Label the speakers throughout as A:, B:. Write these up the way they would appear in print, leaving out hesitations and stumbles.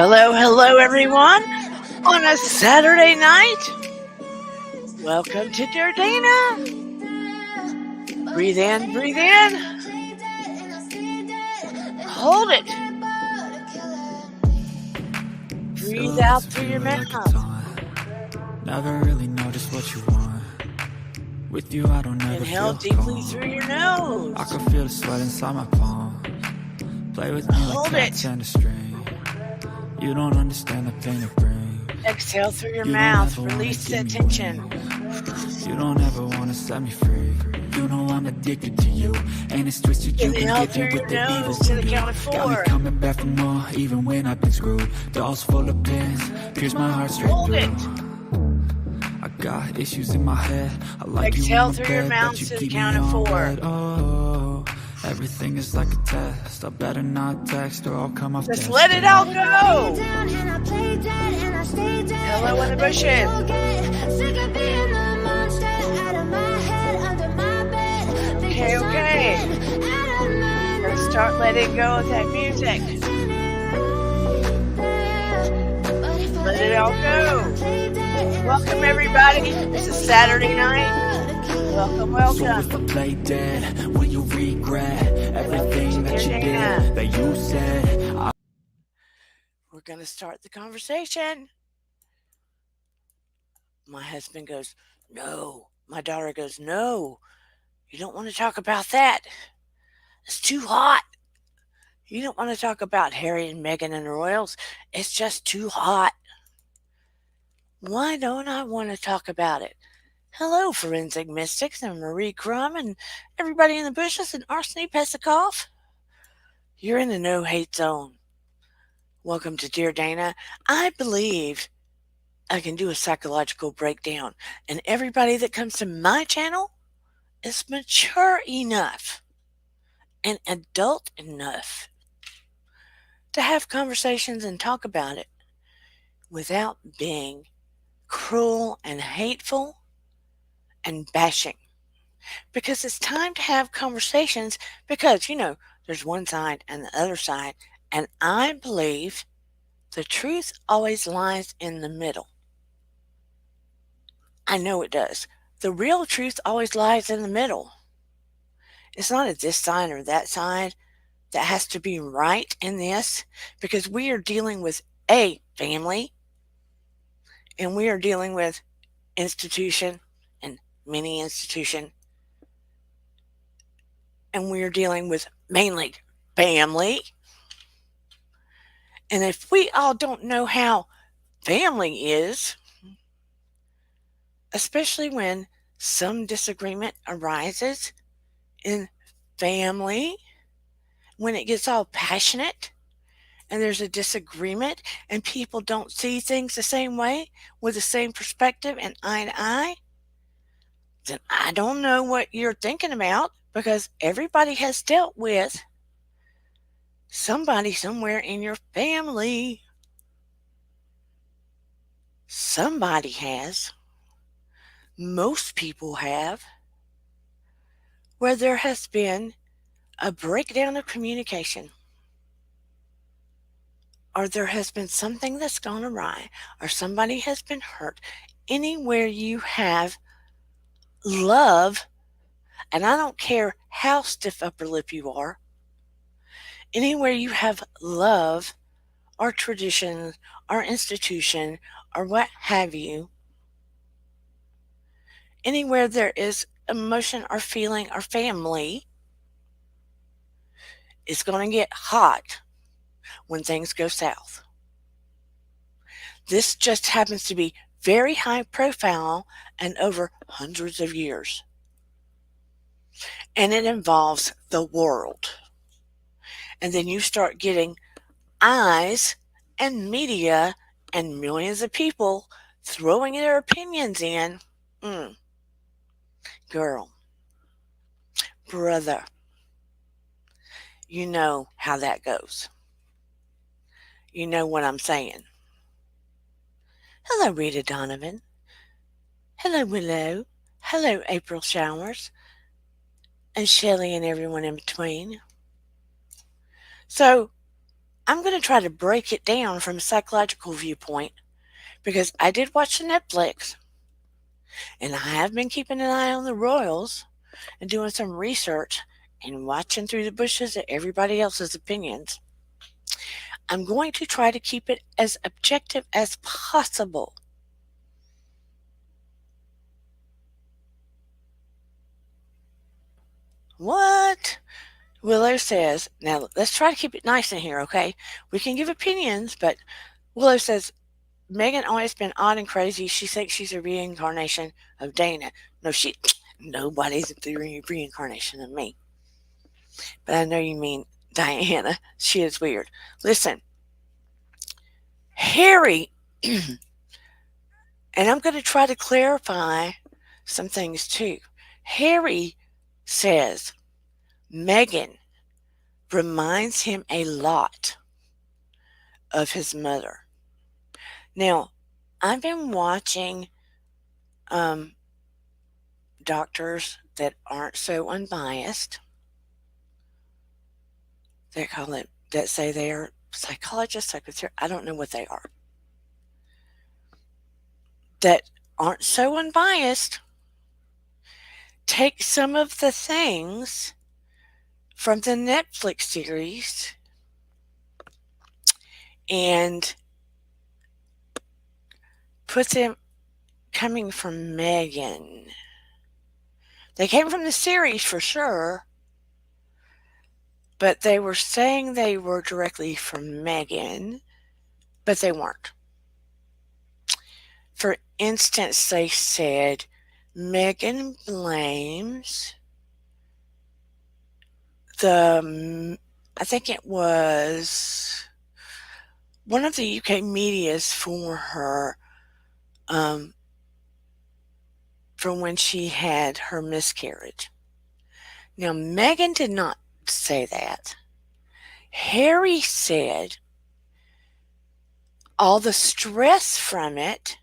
A: Hello, everyone. On a Saturday night, welcome to Dear Dana. Breathe in, breathe in. Hold it. Breathe out through your mouth.
B: Never really know just what you want. With you, I don't ever
A: Inhale
B: feel
A: deeply
B: calm.
A: through your nose.
B: I can feel the sweat inside my palm. Play with me
A: Hold
B: like cats
A: it.
B: and a string. You don't understand the pain it brings.
A: Exhale through your
B: You don't
A: mouth.
B: ever wanna
A: Release
B: give
A: that
B: me
A: tension.
B: wings. You don't ever wanna set me free. You know I'm addicted to you, and it's twisted. You
A: Inhale
B: can get
A: through
B: me with
A: your
B: the evil
A: nose to the
B: voodoo.
A: count of
B: Got me
A: 4.
B: coming back for more, even when I've been screwed. Dolls full of pins, pierce my heart straight
A: Hold
B: through.
A: it.
B: I got issues in my head. I like you
A: Exhale
B: in
A: through
B: my
A: your
B: bed,
A: mouth
B: but you
A: to the
B: keep me
A: count of
B: on
A: 4.
B: red. Oh, everything is like a test. I better not text or I'll come off
A: Just
B: desperate.
A: let it all go. Hello in the bushes. Okay. Let's start letting go of that music. Let it all go. Welcome, everybody. This is Saturday night. Welcome.
B: So if I play dead, will you regret everything that you did, that you said?
A: We're going to start the conversation. My husband goes, no. My daughter goes, no. You don't want to talk about that. It's too hot. You don't want to talk about Harry and Meghan and the royals. It's just too hot. Why don't I want to talk about it? Hello, Forensic Mystics and Marie Crum and everybody in the bushes and Arseny Pesikoff. You're in the no-hate zone. Welcome to Dear Dana. I believe I can do a psychological breakdown, and everybody that comes to my channel is mature enough and adult enough to have conversations and talk about it without being cruel and hateful and bashing. Because it's time to have conversations because, there's one side and the other side. And I believe the truth always lies in the middle. I know it does. The real truth always lies in the middle. It's not a this side or that side that has to be right in this because we are dealing with a family and we are dealing with institution and mini institution and we are dealing with mainly family. And if we all don't know how family is, especially when some disagreement arises in family, when it gets all passionate and there's a disagreement and people don't see things the same way with the same perspective and eye to eye, then I don't know what you're thinking about because everybody has dealt with somebody somewhere in your family. Somebody has. Most people have. Where there has been a breakdown of communication, or there has been something that's gone awry, or somebody has been hurt, anywhere you have love, and I don't care how stiff upper lip you are, anywhere you have love, or tradition, or institution, or what have you, anywhere there is emotion or feeling or family, it's going to get hot when things go south. This just happens to be very high profile and over hundreds of years. And it involves the world. And then you start getting eyes and media and millions of people throwing their opinions in. Girl, brother, you know how that goes. You know what I'm saying. Hello, Rita Donovan. Hello, Willow. Hello, April Showers. And Shelley and everyone in between. So, I'm going to try to break it down from a psychological viewpoint because I did watch the Netflix and I have been keeping an eye on the royals and doing some research and watching through the bushes at everybody else's opinions. I'm going to try to keep it as objective as possible. What? Willow says, now let's try to keep it nice in here, okay? We can give opinions, but Willow says, Megan always been odd and crazy. She thinks she's a reincarnation of Dana. No, nobody's the reincarnation of me. But I know you mean Diana. She is weird. Listen, Harry, and I'm going to try to clarify some things too. Harry says Megan reminds him a lot of his mother. Now, I've been watching um, doctors that aren't so unbiased. They call it that say they are psychologists, psychotherapists. I don't know what they are. That aren't so unbiased. Take some of the things from the Netflix series and put them coming from Megan. They came from the series for sure, but they were saying they were directly from Megan, but they weren't. For instance, they said Megan blames I think it was one of the UK medias for her, um, from when she had her miscarriage. Now, Megan did not say that. Harry said all the stress from it,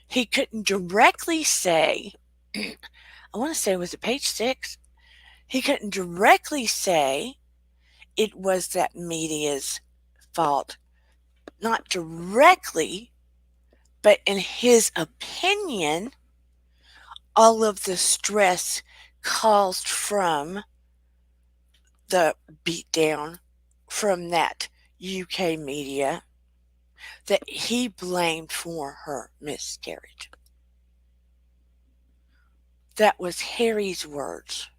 A: he couldn't directly say, I want to say, was it page 6? He couldn't directly say it was that media's fault. Not directly, but in his opinion, all of the stress caused from the beatdown from that UK media that he blamed for her miscarriage. That was Harry's words.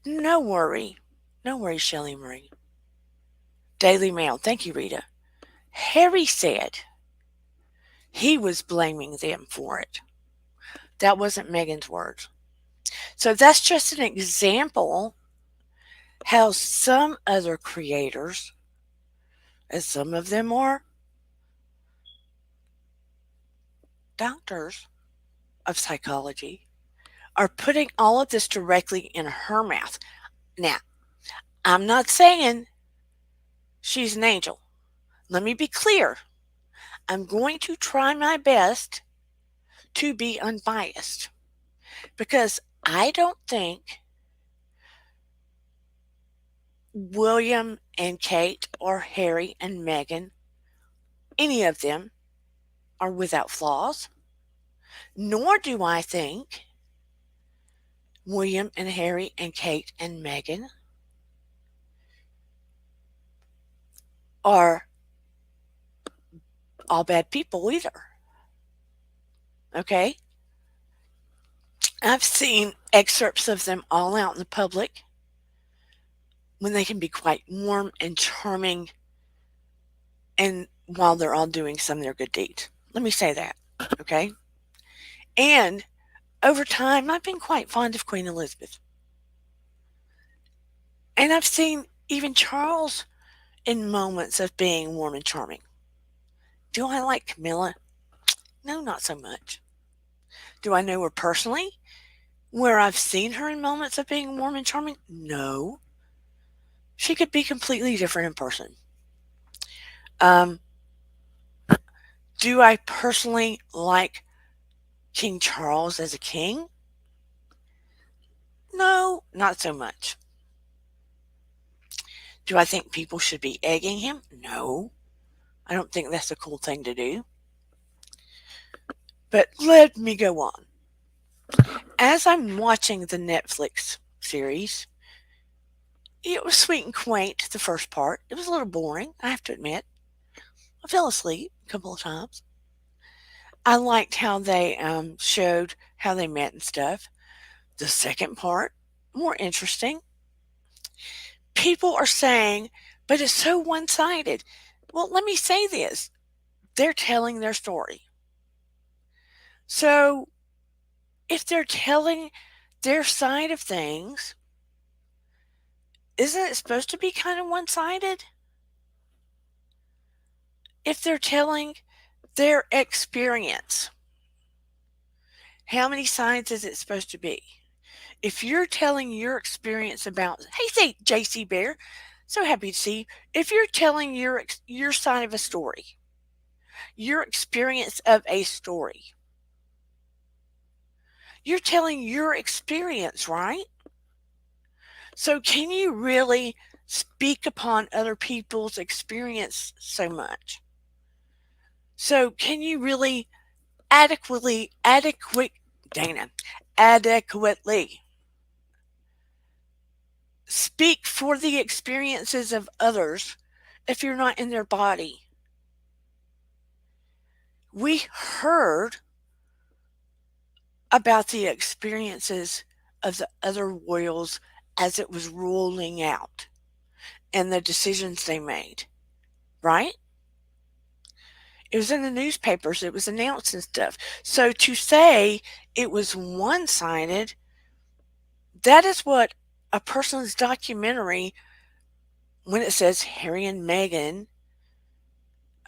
A: No worry. No worry, Shelley Marie. Daily Mail. Thank you, Rita. Harry said he was blaming them for it. That wasn't Megan's words. So that's just an example how some other creators, and some of them are doctors of psychology, are putting all of this directly in her mouth. Now, I'm not saying she's an angel. Let me be clear. I'm going to try my best to be unbiased because I don't think William and Kate or Harry and Meghan, any of them, are without flaws, nor do I think William and Harry and Kate and Meghan are all bad people either. Okay? I've seen excerpts of them all out in the public when they can be quite warm and charming and while they're all doing some of their good deeds. Let me say that. Okay? And over time, I've been quite fond of Queen Elizabeth. And I've seen even Charles in moments of being warm and charming. Do I like Camilla? No, not so much. Do I know her personally? Where I've seen her in moments of being warm and charming? No. She could be completely different in person. Um, do I personally like King Charles as a king? No, not so much. Do I think people should be egging him? No. I don't think that's a cool thing to do. But let me go on. As I'm watching the Netflix series, it was sweet and quaint, the first part. It was a little boring, I have to admit. I fell asleep a couple of times. I liked how they showed how they met and stuff. The second part, more interesting. People are saying, but it's so one sided. Well, let me say this, they're telling their story. So if they're telling their side of things, isn't it supposed to be kind of one sided? If they're telling their experience, how many sides is it supposed to be? If you're telling your experience about, hey, say, JC Bear, so happy to see you. If you're telling your side of a story, your experience of a story, you're telling your experience, right? So can you really speak upon other people's experience so much? So can you really adequately, Dana, adequately speak for the experiences of others if you're not in their body? We heard about the experiences of the other royals as it was rolling out and the decisions they made, right? It was in the newspapers, it was announced and stuff. So to say it was one sided, that is what a person's documentary, when it says Harry and Meghan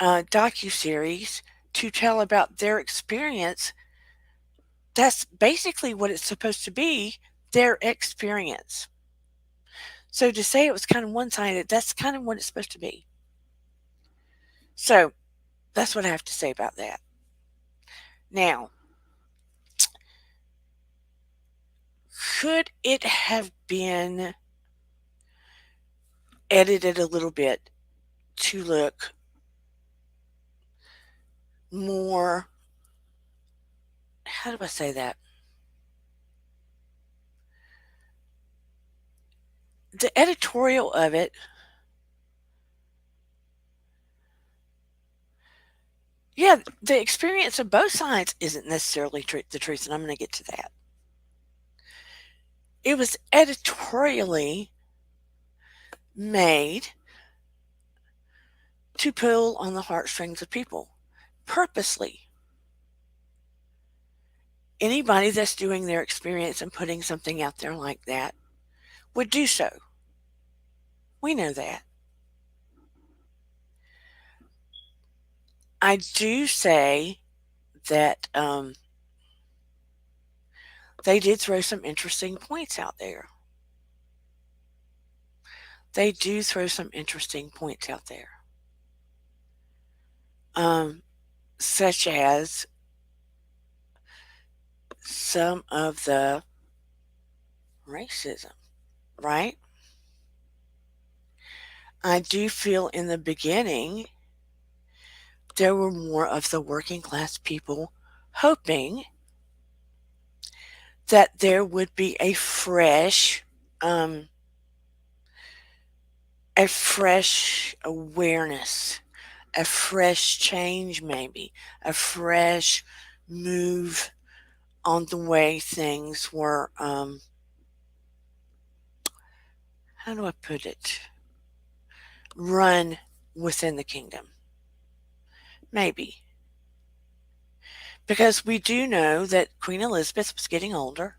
A: docuseries, to tell about their experience, that's basically what it's supposed to be, their experience. So to say it was kind of one sided, that's kind of what it's supposed to be. So that's what I have to say about that. Now, could it have been edited a little bit to look more, how do I say that? The editorial of it, yeah, the experience of both sides isn't necessarily the truth, and I'm going to get to that. It was editorially made to pull on the heartstrings of people purposely. Anybody that's doing their experience and putting something out there like that would do so. We know that. I do say that they did throw some interesting points out there. They do throw some interesting points out there. Such as some of the racism, right? I do feel in the beginning there were more of the working class people hoping that there would be um, a fresh awareness, a fresh change, maybe a fresh move on the way things were. How do I put it? Run within the kingdom, maybe, because we do know that Queen Elizabeth was getting older.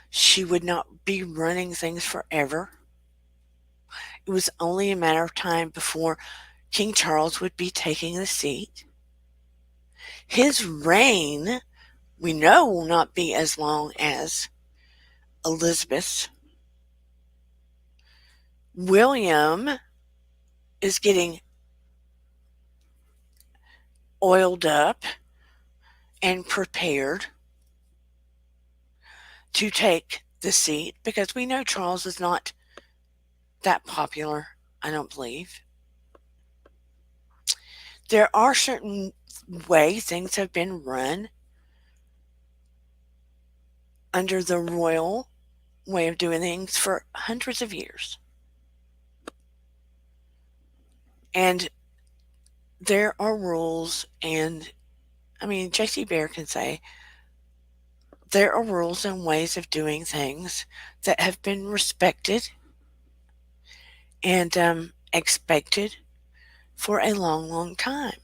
A: She would not be running things forever. It was only a matter of time before King Charles would be taking the seat. His reign, we know, will not be as long as Elizabeth's. William is getting oiled up and prepared to take the seat because we know Charles is not that popular, I don't believe. There are certain ways things have been run under the royal way of doing things for hundreds of years. And there are rules, and I mean, J.C. Bear can say there are rules and ways of doing things that have been respected and expected for a long, long time.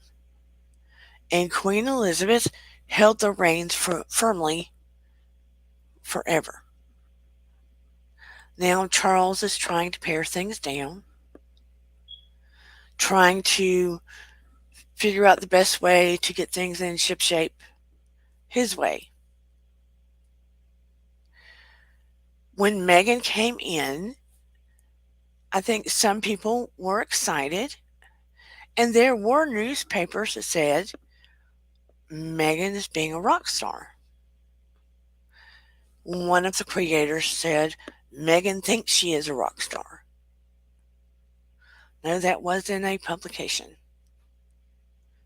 A: And Queen Elizabeth held the reins firmly forever. Now Charles is trying to pare things down, trying to figure out the best way to get things in shipshape his way. When Meghan came in, I think some people were excited, and there were newspapers that said Meghan is being a rock star. One of the creators said Meghan thinks she is a rock star. No, that was in a publication.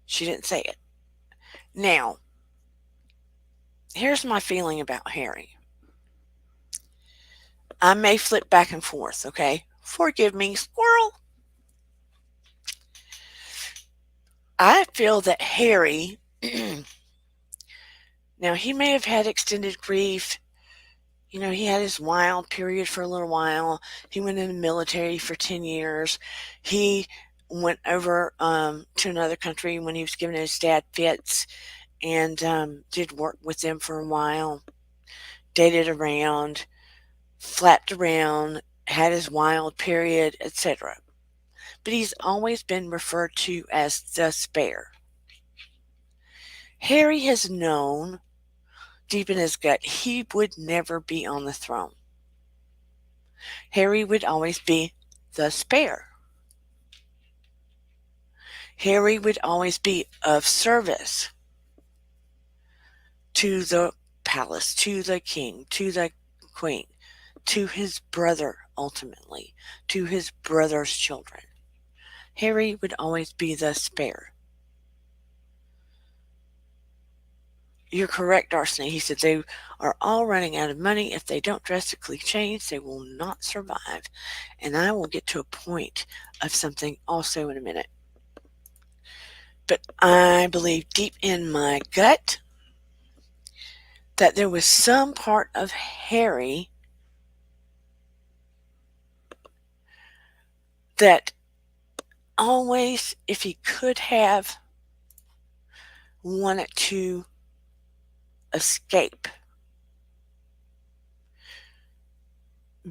A: She didn't say it. Now, here's my feeling about Harry. I may flip back and forth, okay? Forgive me, squirrel. I feel that Harry, now he may have had extended grief. You know, he had his wild period for a little while. He went in the military for 10 years. He went over to another country when he was giving his dad fits and did work with them for a while, dated around, flapped around, had his wild period, etc. But he's always been referred to as the spare. Harry has known deep in his gut he would never be on the throne. Harry would always be the spare. Harry would always be of service to the palace, to the king, to the queen, to his brother ultimately, to his brother's children. Harry would always be the spare. You're correct, Arsene. He said they are all running out of money. If they don't drastically change, they will not survive. And I will get to a point of something also in a minute. But I believe deep in my gut that there was some part of Harry that always, if he could have, wanted to escape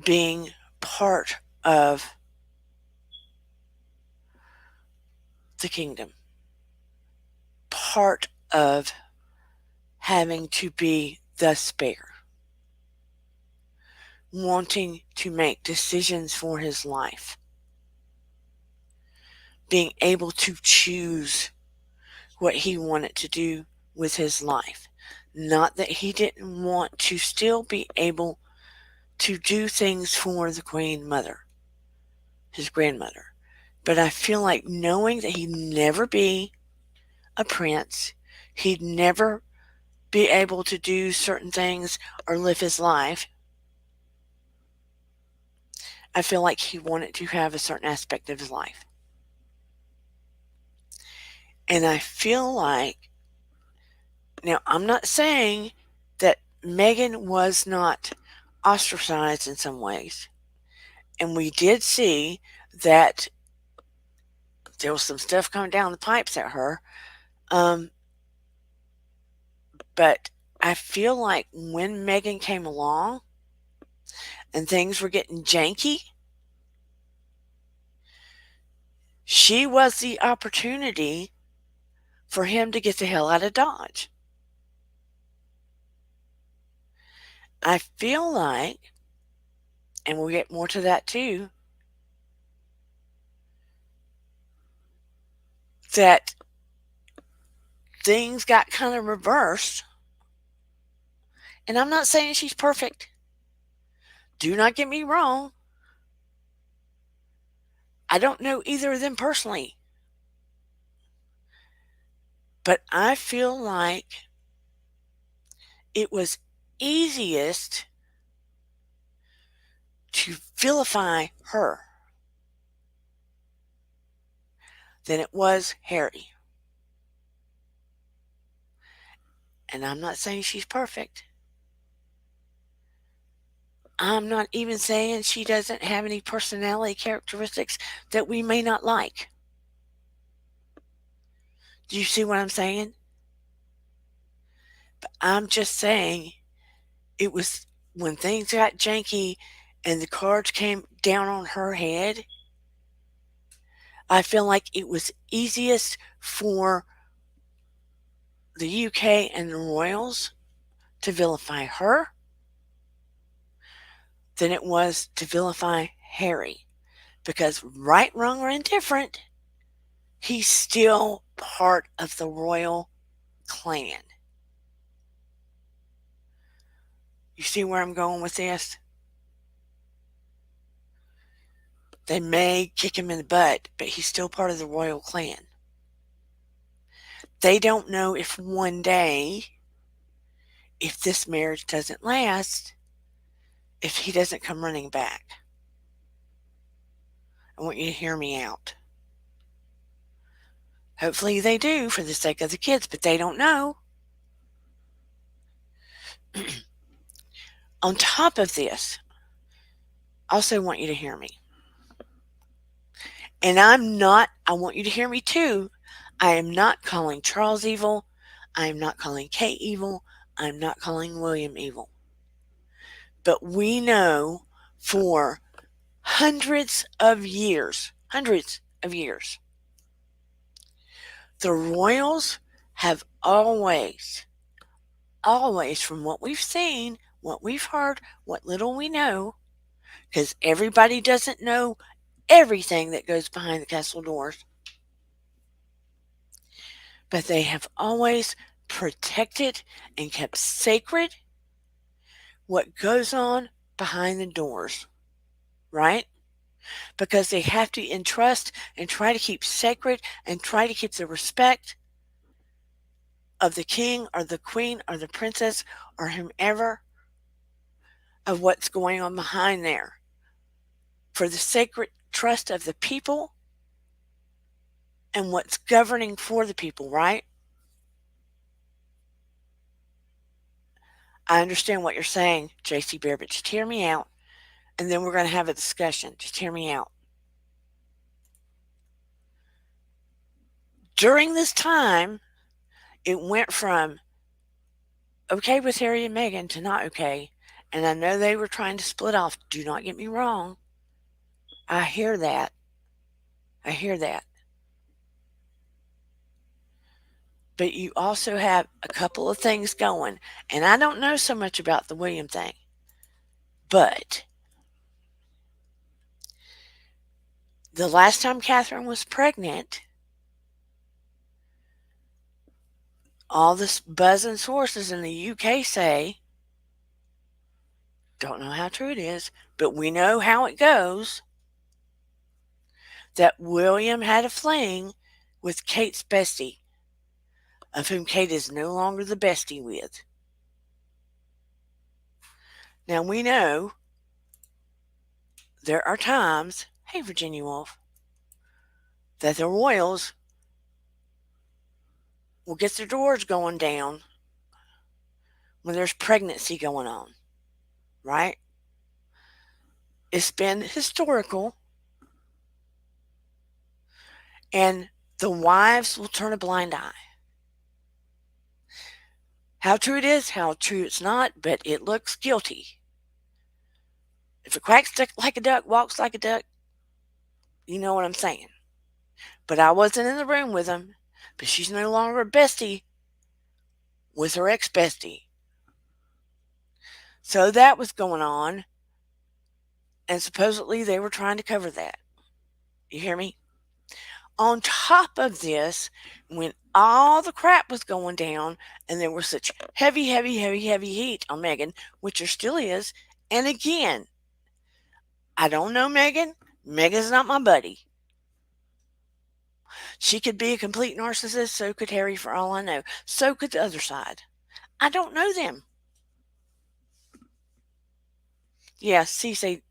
A: being part of the kingdom, part of having to be the spare, wanting to make decisions for his life, being able to choose what he wanted to do with his life. Not that he didn't want to still be able to do things for the Queen Mother, his grandmother. But I feel like knowing that he'd never be a prince, he'd never be able to do certain things or live his life, I feel like he wanted to have a certain aspect of his life. And I feel like, now I'm not saying that Meghan was not ostracized in some ways. And we did see that there was some stuff coming down the pipes at her. But I feel like when Meghan came along and things were getting janky, she was the opportunity for him to get the hell out of Dodge. I feel like, and we'll get more to that too, that things got kind of reversed. And I'm not saying she's perfect. Do not get me wrong. I don't know either of them personally, but I feel like it was easiest to vilify her than it was Harry. And I'm not saying she's perfect. I'm not even saying she doesn't have any personality characteristics that we may not like. Do you see what I'm saying? But I'm just saying it was when things got janky and the cards came down on her head, I feel like it was easiest for the UK and the royals to vilify her than it was to vilify Harry. Because, right, wrong, or indifferent, he's still part of the royal clan. You see where I'm going with this? They may kick him in the butt, but he's still part of the royal clan. They don't know if one day, if this marriage doesn't last, if he doesn't come running back. I want you to hear me out. Hopefully they do for the sake of the kids, but they don't know. On top of this, I also want you to hear me. And I want you to hear me too. I am not calling Charles evil. I am not calling Kate evil. I'm not calling William evil. But we know for hundreds of years, the royals have always, from what we've seen, what we've heard, what little we know, because everybody doesn't know everything that goes behind the castle doors, but they have always protected and kept sacred what goes on behind the doors, right? Because they have to entrust and try to keep sacred and try to keep the respect of the king or the queen or the princess or whomever of what's going on behind there for the sacred trust of the people and what's governing for the people, right? I understand what you're saying, JC Bear, but just hear me out and then we're going to have a discussion. Just hear me out. During this time, it went from okay with Harry and Meghan to not okay. And I know they were trying to split off. Do not get me wrong. I hear that. I hear that. But you also have a couple of things going. And I don't know so much about the William thing. But the last time Catherine was pregnant, all the buzzing sources in the UK say, don't know how true it is, but we know how it goes, that William had a fling with Kate's bestie, of whom Kate is no longer the bestie with. Now we know there are times, hey Virginia Woolf, that the royals will get their doors going down when there's pregnancy going on, right? It's been historical, and the wives will turn a blind eye. How true it is, how true it's not, but it looks guilty. If it quacks like a duck, walks like a duck, you know what I'm saying. But I wasn't in the room with them, but she's no longer a bestie with her ex-bestie. So that was going on, and supposedly they were trying to cover that. You hear me? On top of this, when all the crap was going down and there was such heavy heat on Meghan, which there still is, and again, I don't know Meghan. Meghan's not my buddy. She could be a complete narcissist, so could Harry, for all I know. So could the other side. I don't know them. Yes, see, say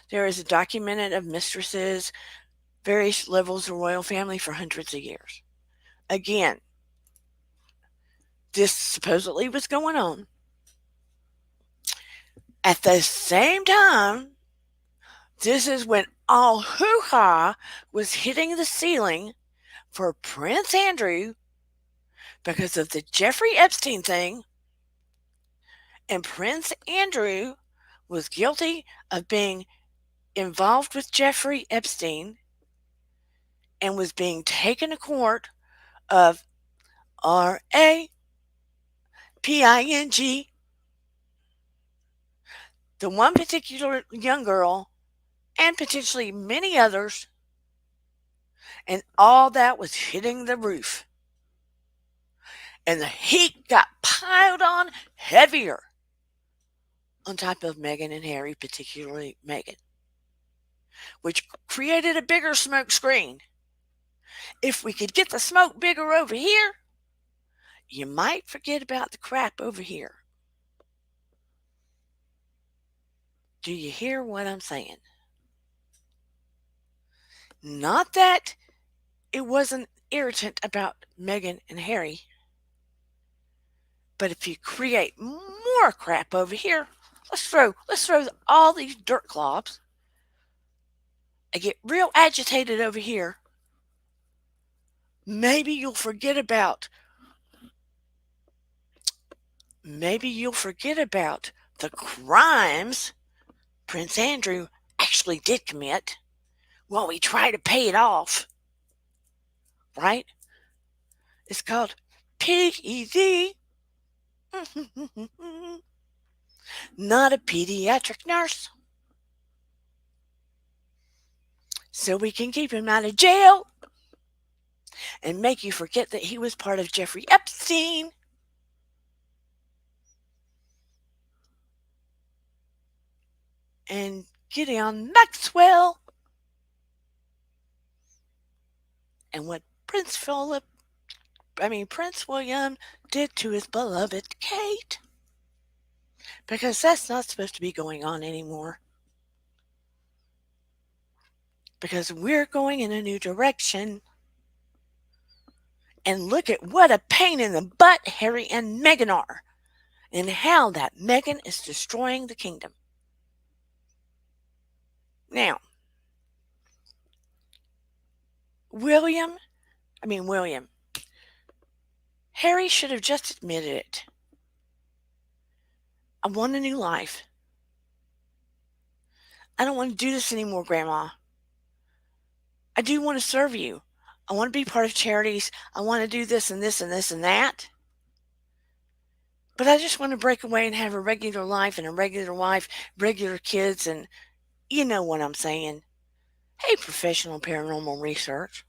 A: there is a documented of mistresses, various levels of royal family for hundreds of years. Again, this supposedly was going on. At the same time, this is when all hoo ha was hitting the ceiling for Prince Andrew because of the Jeffrey Epstein thing. And Prince Andrew was guilty of being involved with Jeffrey Epstein and was being taken to court of RAPING. The one particular young girl and potentially many others, and all that was hitting the roof. And the heat got piled on heavier on top of Meghan and Harry, particularly Meghan, which created a bigger smoke screen. If we could get the smoke bigger over here, you might forget about the crap over here. Do you hear what I'm saying? Not that it wasn't irritant about Meghan and Harry, but if you create more crap over here, let's throw all these dirt globs. I get real agitated over here. Maybe you'll forget about the crimes Prince Andrew actually did commit while we try to pay it off. Right? It's called PED. Not a pediatric nurse. So we can keep him out of jail and make you forget that he was part of Jeffrey Epstein. And Gideon Maxwell. And what Prince William did to his beloved Kate. Because that's not supposed to be going on anymore. Because we're going in a new direction. And look at what a pain in the butt Harry and Meghan are. And how that Meghan is destroying the kingdom. Now, William, Harry should have just admitted it. I want a new life. I don't want to do this anymore, Grandma. I do want to serve you. I want to be part of charities. I want to do this and this and this and that. But I just want to break away and have a regular life and a regular wife, regular kids, and you know what I'm saying. Hey, professional paranormal research.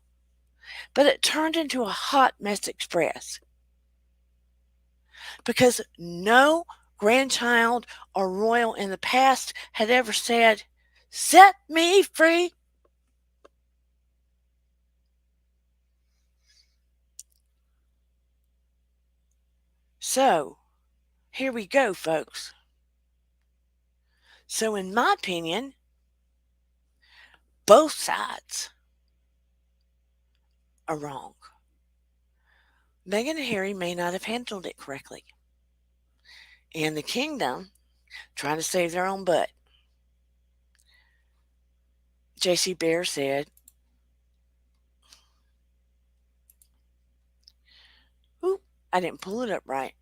A: But it turned into a hot mess express. Because no grandchild or royal in the past had ever said, "Set me free." So, here we go, folks. So, in my opinion, both sides are wrong. Meghan and Harry may not have handled it correctly. And the kingdom trying to save their own butt. J.C. Bear said, "Oop, I didn't pull it up right."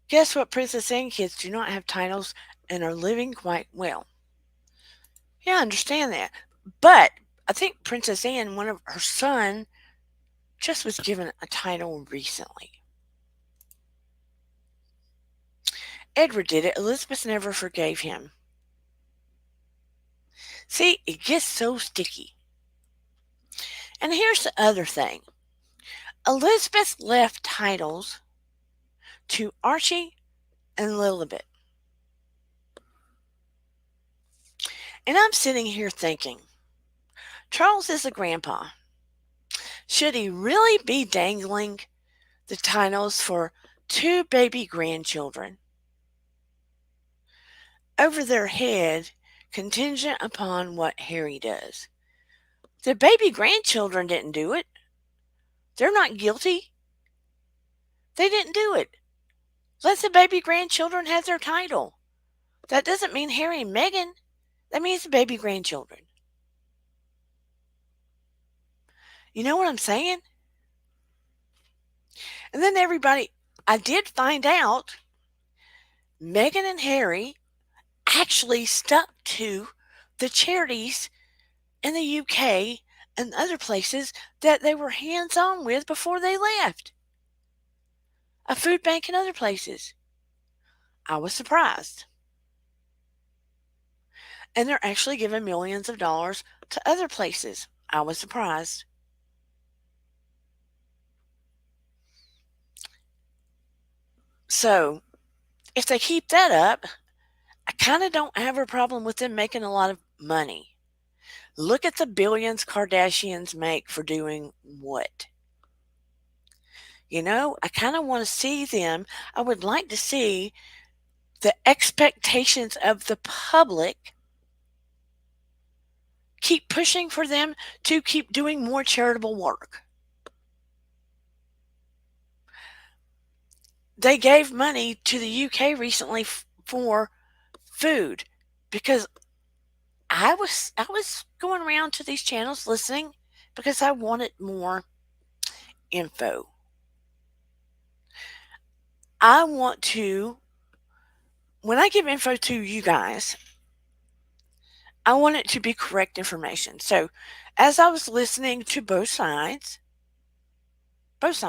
A: Guess what? Princess Anne kids do not have titles and are living quite well. Yeah, I understand that. But I think Princess Anne, one of her son, just was given a title recently. Edward did it. Elizabeth never forgave him. See, it gets so sticky. And here's the other thing. Elizabeth left titles to Archie and Lilibet. And I'm sitting here thinking, Charles is a grandpa. Should he really be dangling the titles for two baby grandchildren over their head contingent upon what Harry does? The baby grandchildren didn't do it. They're not guilty. They didn't do it. Let the baby grandchildren have their title. That doesn't mean Harry and Meghan. That means the baby grandchildren. You know what I'm saying? And then I did find out Meghan and Harry actually stuck to the charities in the UK and other places that they were hands on with before they left. A food bank and other places. I was surprised. And they're actually giving millions of dollars to other places. I was surprised. So, if they keep that up, I kind of don't have a problem with them making a lot of money. Look at the billions Kardashians make for doing what? I kind of want to see them. I would like to see the expectations of the public keep pushing for them to keep doing more charitable work. They gave money to the UK recently for food because I was going around to these channels listening because I wanted more info. I want to when I give info to you guys, I want it to be correct information. So, as I was listening to both sides, as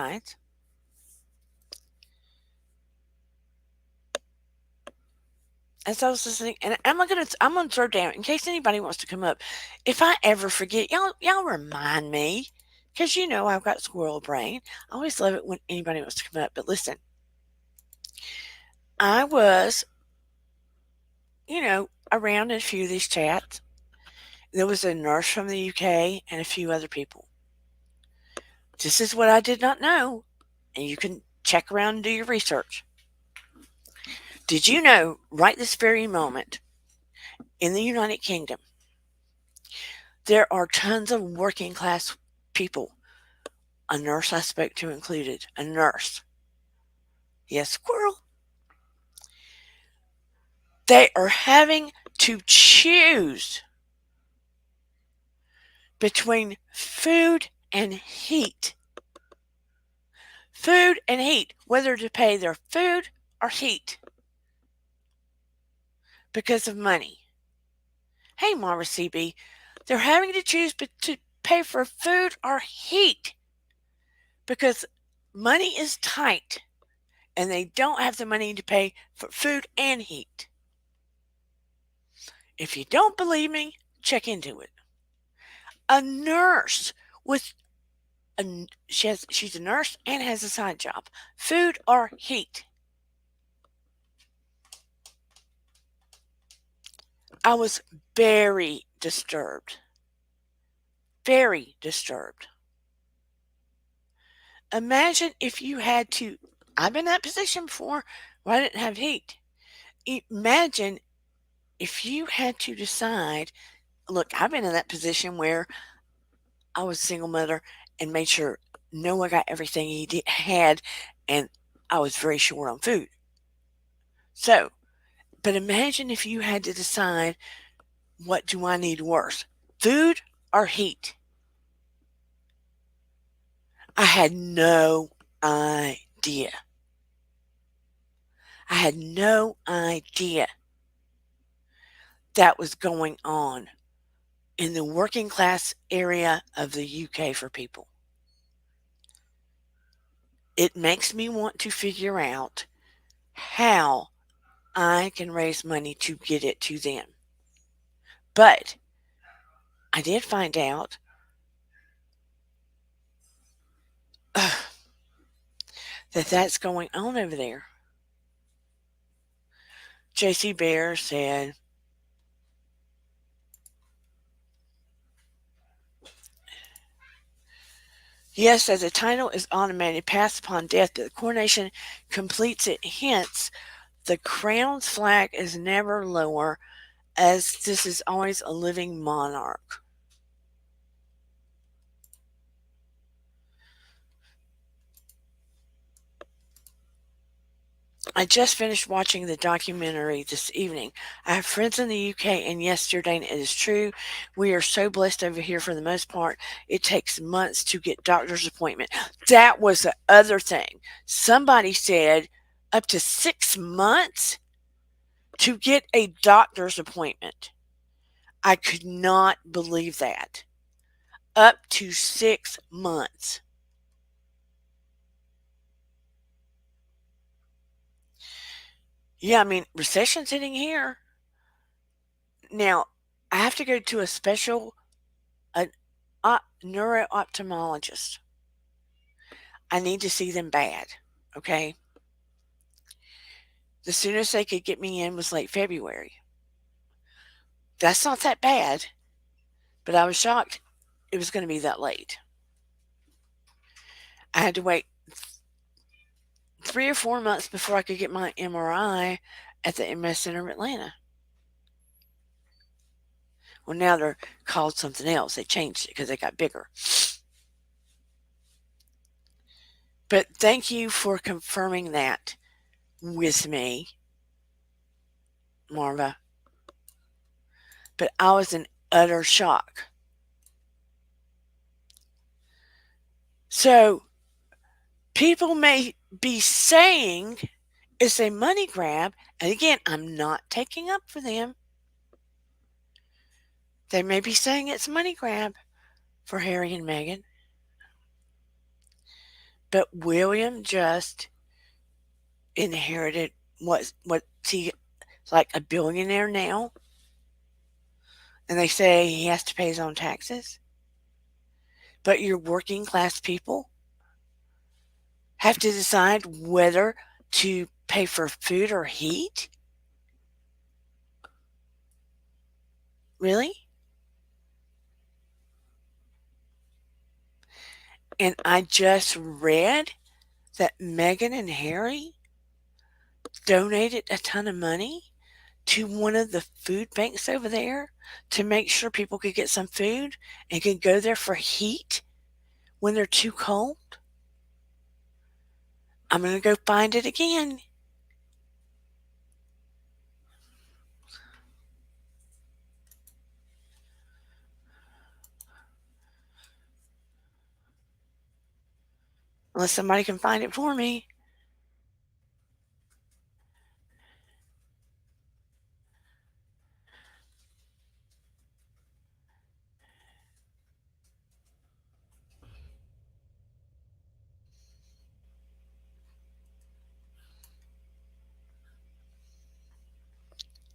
A: I was listening, and I'm gonna throw down in case anybody wants to come up. If I ever forget, y'all remind me, because I've got squirrel brain. I always love it when anybody wants to come up. But listen, I was, around in a few of these chats. There was a nurse from the UK and a few other people. This is what I did not know, and you can check around and do your research. Did you know, right this very moment, in the United Kingdom, there are tons of working class people, a nurse I spoke to included, a nurse. Yes, squirrel. They are having to choose between food and heat. Food and heat, whether to pay their food or heat because of money. Hey, Mara CB, they're having to choose to pay for food or heat because money is tight and they don't have the money to pay for food and heat. If you don't believe me, check into it. A nurse with she's a nurse and has a side job. Food or heat. I was very disturbed. Very disturbed. Imagine if you had to, I've been in that position before where I didn't have heat. Imagine if you had to decide, look, I've been in that position where I was a single mother and made sure Noah got everything had, and I was very short on food. So, but imagine if you had to decide, what do I need worse, food or heat? I had no idea. I had no idea that was going on in the working class area of the UK for people. It makes me want to figure out how I can raise money to get it to them. But I did find out that that's going on over there. JC Bear said, Yes, as the title is automatically passed upon death, but the coronation completes it. Hence, the crown's flag is never lower, as this is always a living monarch. I just finished watching the documentary this evening. I have friends in the UK, and yesterday, and it is true, we are so blessed over here for the most part. It takes months to get doctor's appointment. That was the other thing. Somebody said up to 6 months to get a doctor's appointment. I could not believe that. Up to 6 months. Yeah, I mean, recession's hitting here. Now, I have to go to a special a neuro-ophthalmologist. I need to see them bad. Okay. The soonest they could get me in was late February. That's not that bad, but I was shocked it was going to be that late. I had to wait 3 or 4 months before I could get my MRI at the MS Center of Atlanta. Well, now they're called something else. They changed it because they got bigger. But thank you for confirming that with me, Marva. But I was in utter shock. So people may be saying it's a money grab. And again, I'm not taking up for them. They may be saying it's a money grab for Harry and Meghan. But William just inherited what he like a billionaire now. And they say he has to pay his own taxes. But your working class people have to decide whether to pay for food or heat? Really? And I just read that Meghan and Harry donated a ton of money to one of the food banks over there to make sure people could get some food and could go there for heat when they're too cold. I'm going to go find it again. Unless somebody can find it for me.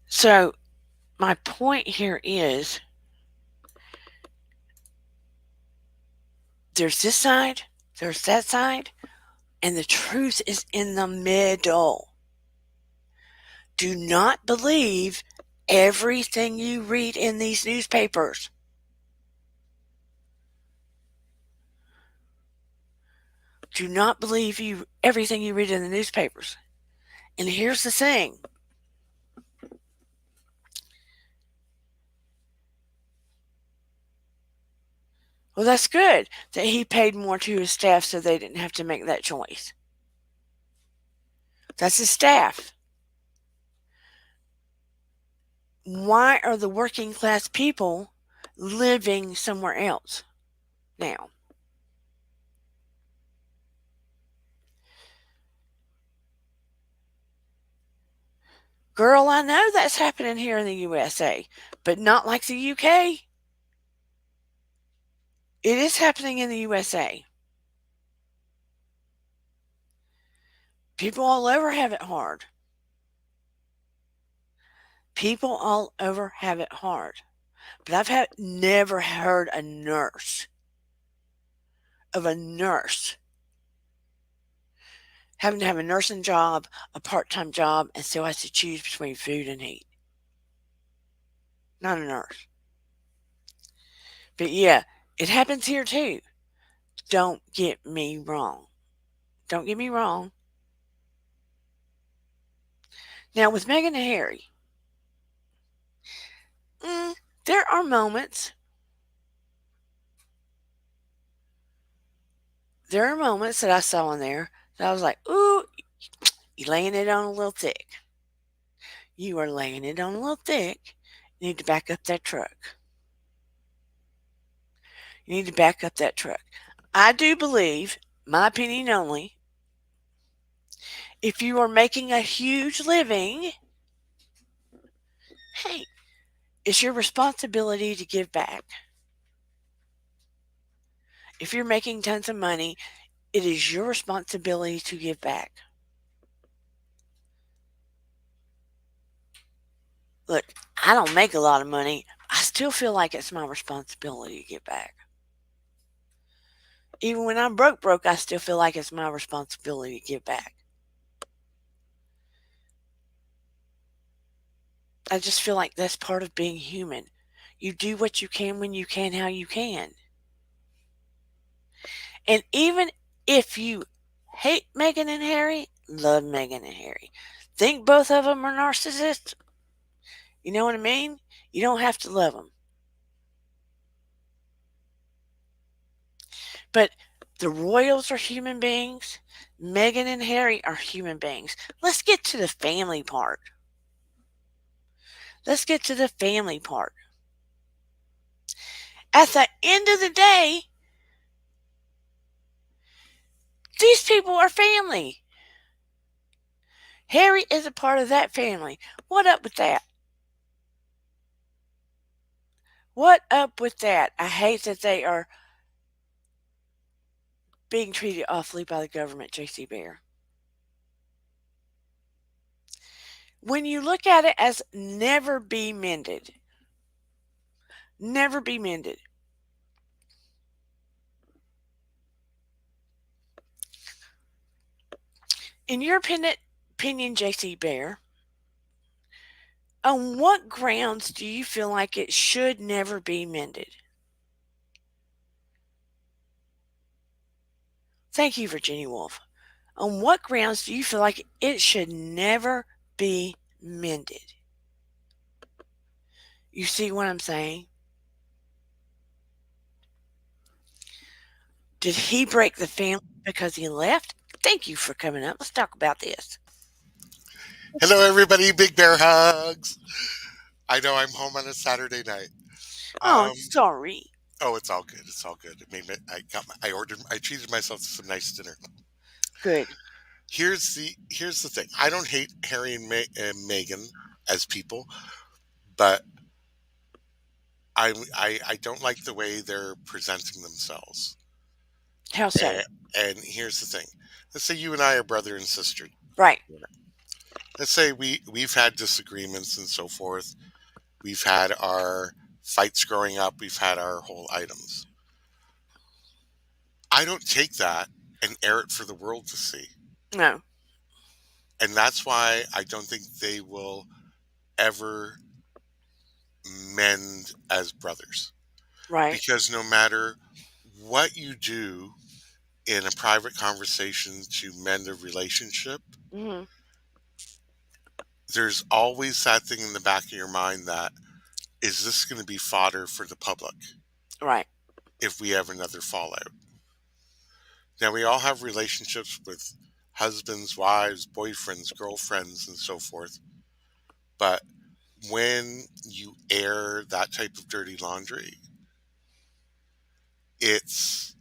A: So, my point here is there's this side, there's that side, and the truth is in the middle. Do not believe everything you read in these newspapers. Do not believe everything you read in the newspapers. And here's the thing. Well, that's good that he paid more to his staff so they didn't have to make that choice. That's his staff. Why are the working class people living somewhere else now? Girl, I know that's happening here in the USA, but not like the UK. It is happening in the USA. People all over have it hard. People all over have it hard. But never heard of a nurse having to have a nursing job, a part-time job, and still has to choose between food and heat. Not a nurse. But yeah, it happens here too. Don't get me wrong. Don't get me wrong. Now, with Meghan and Harry, mm, there are moments, that I saw in there that I was like, ooh, you laying it on a little thick. You are laying it on a little thick. You need to back up that truck. You need to back up that truck. I do believe, my opinion only, if you are making a huge living, hey, it's your responsibility to give back. If you're making tons of money, it is your responsibility to give back. Look, I don't make a lot of money. I still feel like it's my responsibility to give back. Even when I'm broke, I still feel like it's my responsibility to give back. I just feel like that's part of being human. You do what you can when you can, how you can. And even if you hate Meghan and Harry, love Meghan and Harry, think both of them are narcissists, you know what I mean? You don't have to love them. But the royals are human beings. Meghan and Harry are human beings. Let's get to the family part. Let's get to the family part. At the end of the day, these people are family. Harry is a part of that family. What up with that? What up with that? I hate that they are being treated awfully by the government, JC Bear. When you look at it as never be mended, never be mended. In your opinion, JC Bear, on what grounds do you feel like it should never be mended? Thank you, Virginia Woolf. On what grounds do you feel like it should never be mended? You see what I'm saying? Did he break the family because he left? Thank you for coming up. Let's talk about this.
C: Hello, everybody. Big bear hugs. I know I'm home on a Saturday night.
A: Oh, I'm
C: Um,
A: sorry.
C: oh, it's all good. It's all good. It made me, I treated myself to some nice dinner.
A: Good.
C: Here's the thing. I don't hate Harry and Meghan as people, but I don't like the way they're presenting themselves.
A: How so?
C: And, and here's the thing. Let's say you and I are brother and sister.
A: Right.
C: Let's say we've had disagreements and so forth. We've had our fights growing up. We've had our whole items. I don't take that and air it for the world to see.
A: No.
C: And that's why I don't think they will ever mend as brothers.
A: Right.
C: Because no matter what you do in a private conversation to mend a relationship,
A: Hmm.
C: there's always that thing in the back of your mind that is this going to be fodder for the public
A: Right.
C: if we have another fallout? Now, we all have relationships with husbands, wives, boyfriends, girlfriends, and so forth. But when you air that type of dirty laundry, it's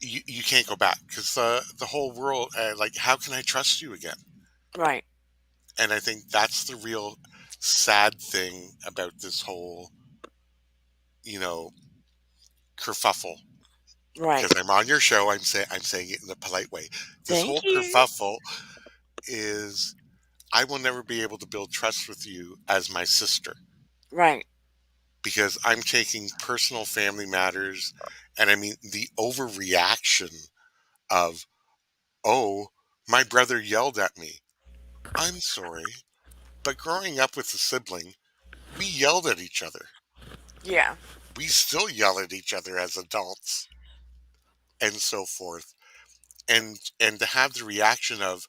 C: you can't go back because the whole world, like, how can I trust you again?
A: Right.
C: And I think that's the real sad thing about this whole, you know, kerfuffle.
A: Right.
C: Because I'm on your show, I'm saying it in a polite way. This
A: Thank
C: whole
A: you.
C: kerfuffle is I will never be able to build trust with you as my sister
A: Right.
C: because I'm taking personal family matters and I mean the overreaction of, oh, my brother yelled at me. I'm sorry, but growing up with a sibling, we yelled at each other.
A: Yeah.
C: We still yell at each other as adults. and so forth. And to have the reaction of,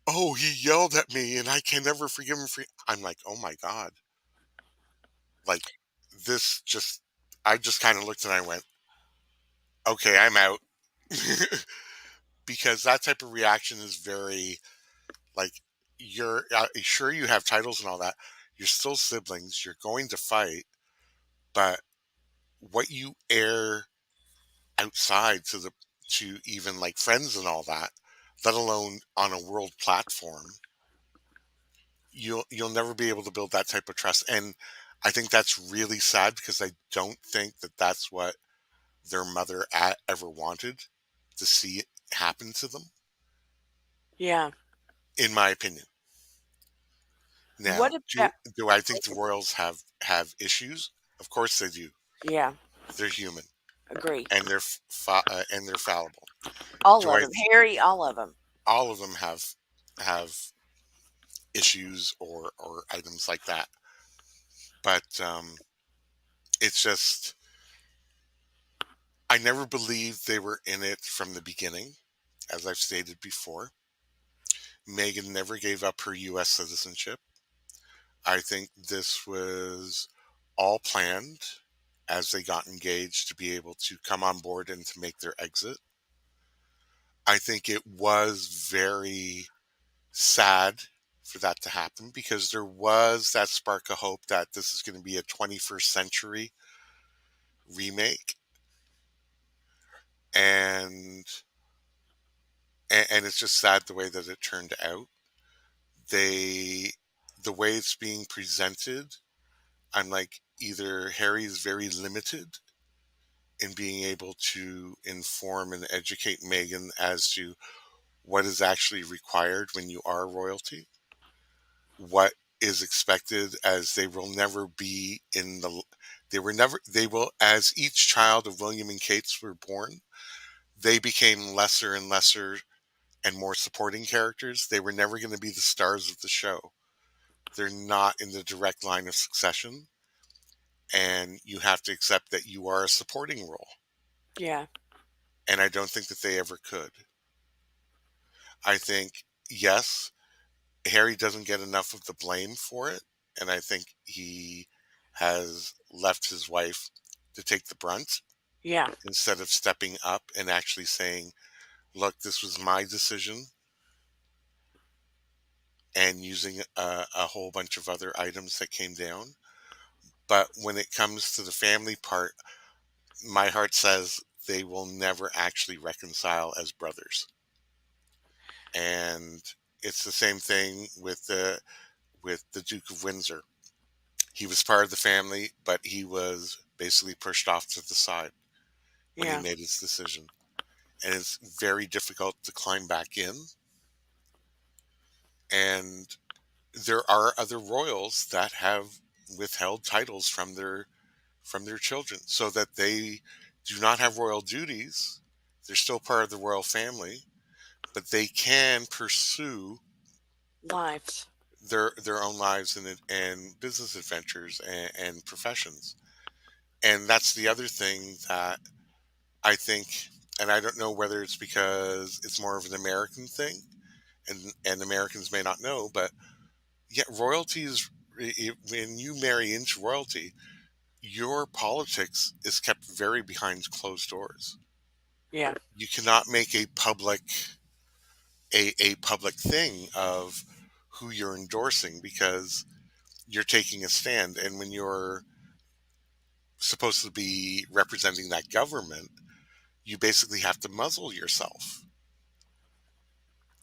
C: oh, he yelled at me and I can never forgive him for. I'm like, oh my god, like this just. I just kind of looked and I went, okay, I'm out. Because that type of reaction is very like, you're sure you have titles and all that. You're still siblings. You're going to fight, but what you air outside to even like friends and all that, let alone on a world platform, you'll never be able to build that type of trust. And I think that's really sad because I don't think that that's what their mother ever wanted to see it happen to them,
A: Yeah.
C: in my opinion. Now,
A: What about
C: do I think the royals have issues? Of course they do.
A: yeah,
C: They're human
A: agree.
C: and and they're fallible.
A: All
C: Do
A: of
C: I?
A: them. Harry, all of them.
C: All of them have issues or items like that. But it's just, I never believed they were in it from the beginning, as I've stated before. Meghan never gave up her U.S. citizenship. I think this was all planned as they got engaged to be able to come on board and to make their exit. I think it was very sad for that to happen because there was that spark of hope that this is going to be a 21st century remake, and and it's just sad the way that it turned out. They The way it's being presented, I'm like, either Harry is very limited in being able to inform and educate Meghan as to what is actually required when you are royalty, what is expected, as they will never be in the they were never they will, as each child of William and Kate's were born, they became lesser and lesser and more supporting characters. They were never going to be the stars of the show. They're not in the direct line of succession, and you have to accept that you are a supporting role.
A: Yeah.
C: And I don't think that they ever could. I think, yes, Harry doesn't get enough of the blame for it, and I think he has left his wife to take the brunt
A: Yeah.
C: instead of stepping up and actually saying, "Look, this was my decision," and using a whole bunch of other items that came down. But when it comes to the family part, my heart says they will never actually reconcile as brothers. And it's the same thing with the Duke of Windsor. He was part of the family, but he was basically pushed off to the side when he
A: Yeah.
C: made his decision. And it's very difficult to climb back in. And there are other royals that have withheld titles from their children so that they do not have royal duties. They're still part of the royal family, but they can pursue
A: Lives.
C: their own lives and business adventures and professions. And that's the other thing that I think, and I don't know whether it's because it's more of an American thing, and Americans may not know, but yeah, royalty is, when you marry into royalty, your politics is kept very behind closed doors.
A: Yeah.
C: You cannot make a public thing of who you're endorsing because you're taking a stand, and when you're supposed to be representing that government, you basically have to muzzle yourself.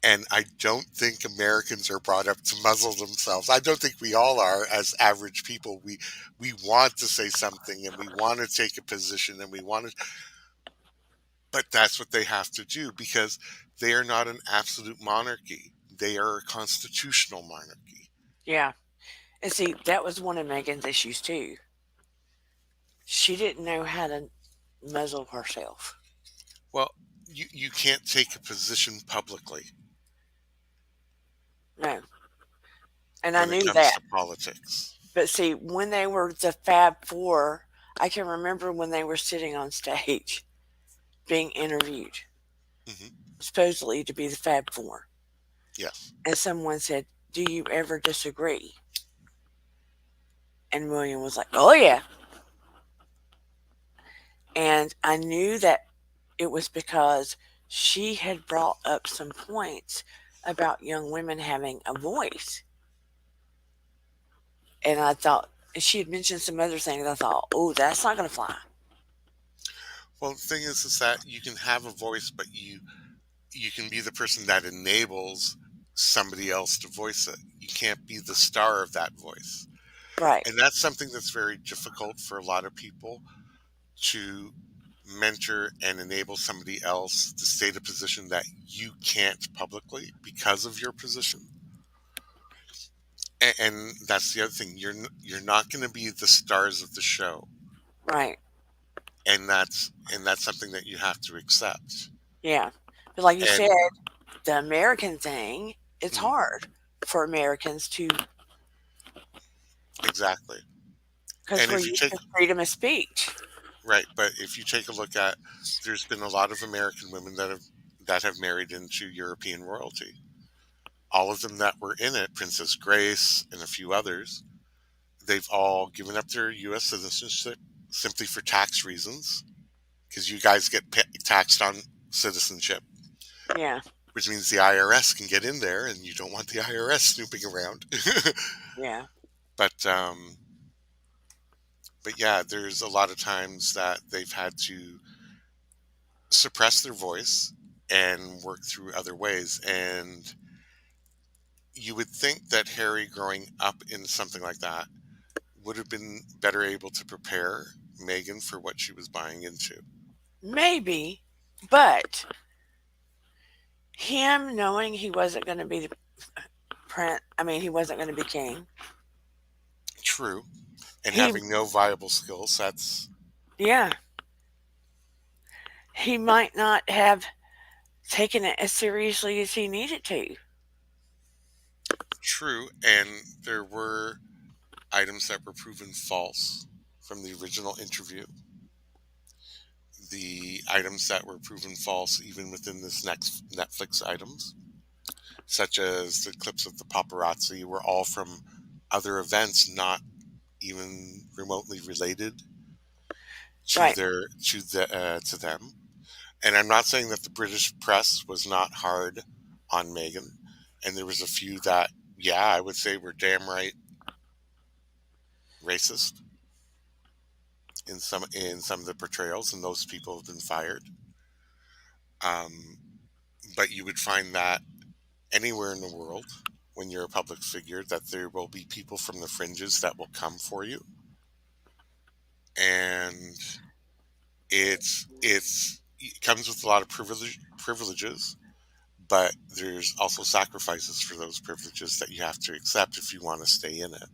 C: And I don't think Americans are brought up to muzzle themselves. I don't think we all are as average people. We want to say something and we want to take a position and we want to, but that's what they have to do because they are not an absolute monarchy. They are a constitutional monarchy.
A: Yeah. And see, that was one of Megan's issues too. She didn't know how to muzzle herself.
C: Well, you can't take a position publicly
A: No. And I
C: when it
A: knew
C: comes
A: that.
C: to politics.
A: But see, when they were the Fab Four, I can remember when they were sitting on stage. being interviewed,
C: Hmm.
A: supposedly to be the Fab Four.
C: Yes.
A: And someone said, "Do you ever disagree?" And William was like, "Oh, yeah." And I knew that it was because she had brought up some points about young women having a voice. And I thought, and she had mentioned some other things. I thought, oh, that's not going to fly.
C: Well, the thing is that you can have a voice, but you can be the person that enables somebody else to voice it. You can't be the star of that voice.
A: Right,
C: And that's something that's very difficult for a lot of people to mentor and enable somebody else to state a position that you can't publicly because of your position. And that's the other thing. You're not going to be the stars of the show,
A: right.
C: and that's something that you have to accept.
A: Yeah. But like you
C: And
A: said, the American thing, it's
C: mm,
A: hard for Americans to,
C: exactly.
A: because
C: And
A: we're
C: if you
A: used
C: take
A: to freedom of speech.
C: right, but if you take a look at, there's been a lot of American women that have married into European royalty. All of them that were in it, Princess Grace and a few others, they've all given up their U.S. citizenship simply for tax reasons, because you guys get taxed on citizenship,
A: Yeah,
C: which means the IRS can get in there, and you don't want the IRS snooping around.
A: yeah,
C: but but yeah, there's a lot of times that they've had to suppress their voice and work through other ways. And you would think that Harry, growing up in something like that, would have been better able to prepare Meghan for what she was buying into.
A: maybe. But him knowing he wasn't going to be the prince, I mean, he wasn't going to be king.
C: True. And
A: He,
C: having no viable skill sets.
A: yeah, he might not have taken it as seriously as he needed to.
C: True. And there were items that were proven false from the original interview. The items that were proven false, even within this next Netflix items, such as the clips of the paparazzi, were all from other events not even remotely related to
A: Right,
C: to them. And I'm not saying that the British press was not hard on Meghan, and there was a few that, yeah, I would say were damn right racist in some of the portrayals, and those people have been fired. Um, but you would find that anywhere in the world, when you're a public figure, that there will be people from the fringes that will come for you, and it comes with a lot of privileges, but there's also sacrifices for those privileges that you have to accept if you want to stay in it.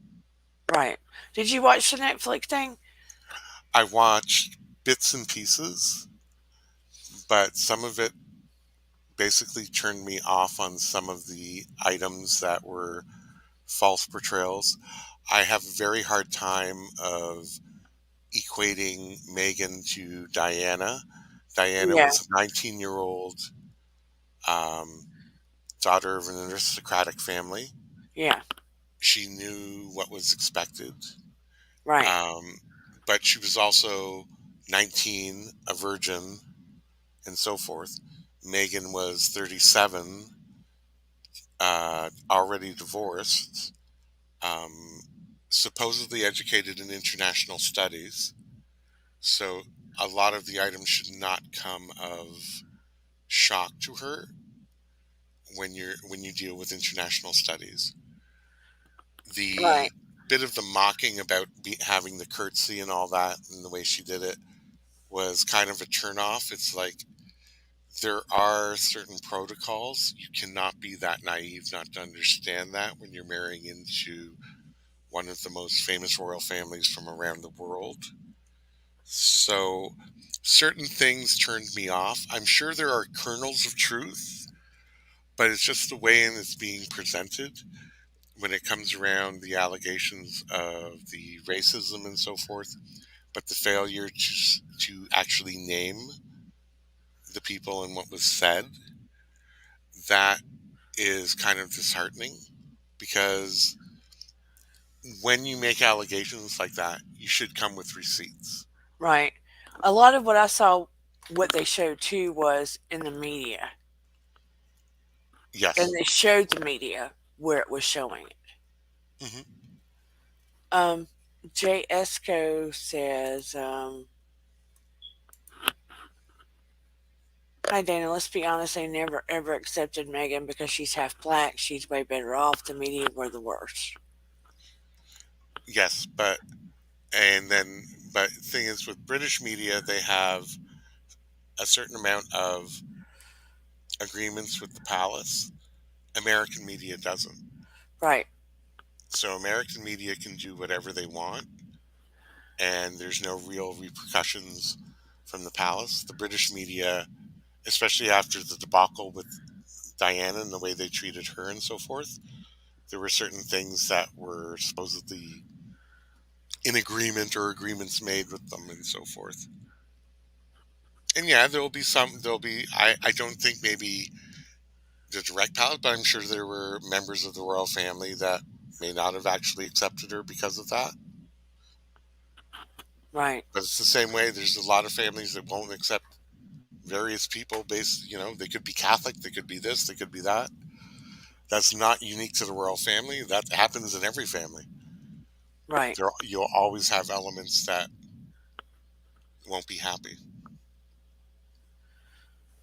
A: right. Did you watch the Netflix thing?
C: I watched bits and pieces, but some of it basically turned me off on some of the items that were false portrayals. I have a very hard time of equating Meghan to Diana. Diana
A: Yeah,
C: was a 19-year-old um, daughter of an aristocratic family.
A: yeah,
C: She knew what was expected,
A: right,
C: um, but she was also 19, a virgin, and so forth. Meghan was 37, already divorced, um, supposedly educated in international studies. So a lot of the items should not come of shock to her when you deal with international studies.
A: right,
C: The bit of the mocking about having the curtsy and all that and the way she did it was kind of a turnoff. It's like there are certain protocols. You cannot be that naive not to understand that when you're marrying into one of the most famous royal families from around the world. So certain things turned me off. I'm sure there are kernels of truth, but it's just the way in it's being presented when it comes around the allegations of the racism and so forth, but the failure to actually name the people and what was said, that is kind of disheartening because when you make allegations like that, you should come with receipts.
A: Right. A lot of what I saw, what they showed too, was in the media, and
C: Yes.
A: they showed the media where it was showing it.
C: Hmm.
A: Um, J. Esco says, "Hi Dana, let's be honest. They never ever accepted Megan because she's half black. She's way better off. The media were the worst."
C: Yes, but thing is with British media, they have a certain amount of agreements with the palace. American media doesn't.
A: Right.
C: So American media can do whatever they want, and there's no real repercussions from the palace. The British media, especially after the debacle with Diana and the way they treated her and so forth, there were certain things that were supposedly in agreement or agreements made with them and so forth. And yeah, I don't think maybe the direct palace, but I'm sure there were members of the royal family that may not have actually accepted her because of that.
A: Right.
C: But it's the same way. There's a lot of families that won't accept various people based, they could be Catholic, they could be this, they could be that. That's not unique to the royal family. That happens in every family.
A: Right.
C: You'll always have elements that won't be happy.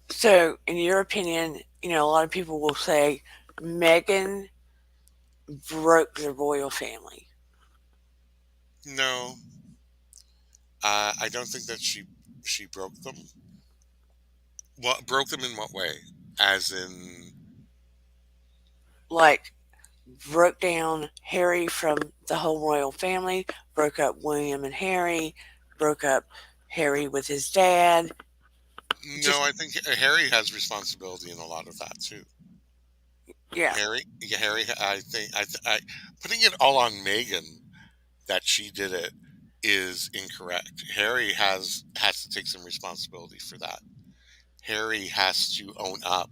A: So, in your opinion, a lot of people will say Megan broke the royal family.
C: No, I don't think that she broke them. Well, broke them in what way? As in,
A: Like, broke down Harry from the whole royal family, broke up William and Harry, broke up Harry with his dad.
C: no,
A: Just,
C: I think Harry has responsibility in a lot of that too.
A: yeah.
C: Harry, putting it all on Megan that she did it is incorrect. Harry has to take some responsibility for that. Harry has to own up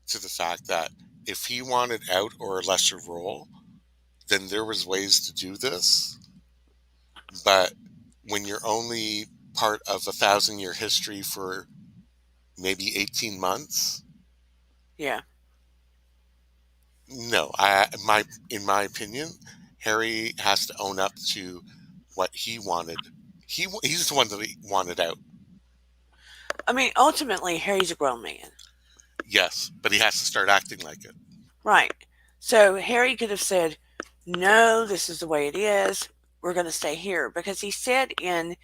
C: to the fact that if he wanted out or a lesser role, then there was ways to do this. But when you're only part of a 1,000-year history for maybe 18 months,
A: Yeah.
C: no, in my opinion, Harry has to own up to what he wanted. He's the one that he wanted out.
A: I mean, ultimately, Harry's a grown man.
C: Yes, but he has to start acting like it.
A: Right. So Harry could have said, no, this is the way it is. We're going to stay here. Because he said in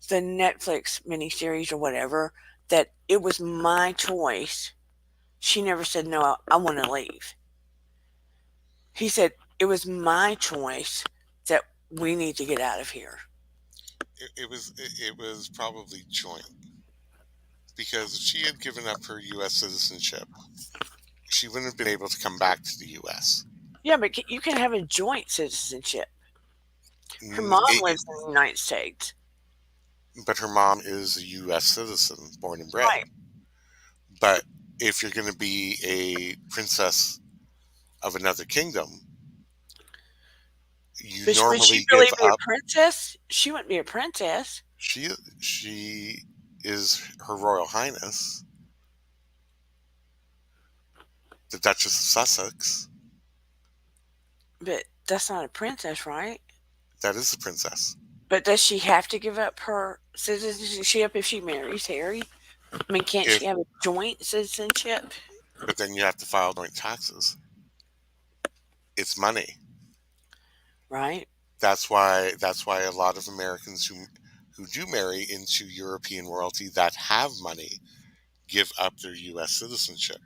A: the Netflix miniseries or whatever that it was my choice. She never said, no, I want to leave. He said, it was my choice that we need to get out of here.
C: It was probably joint because if she had given up her U.S. citizenship, she wouldn't have been able to come back to the U.S.
A: Yeah, but you can have a joint citizenship. Her
C: N-
A: mom
C: it-
A: lives in the United States.
C: but her mom is a U.S. citizen, born and bred.
A: Right.
C: But if you're going to be a princess of another kingdom, you
A: But would she
C: normally
A: really
C: give
A: be a
C: up.
A: princess? She wouldn't be a princess.
C: She she is Her Royal Highness, the Duchess of Sussex.
A: But that's not a princess, right?
C: That is the princess.
A: But does she have to give up her citizenship if she marries Harry? I mean, can't
C: If
A: she have a joint citizenship?
C: But then you have to file joint taxes. It's money.
A: Right?
C: That's why a lot of Americans who do marry into European royalty that have money give up their U.S. citizenship.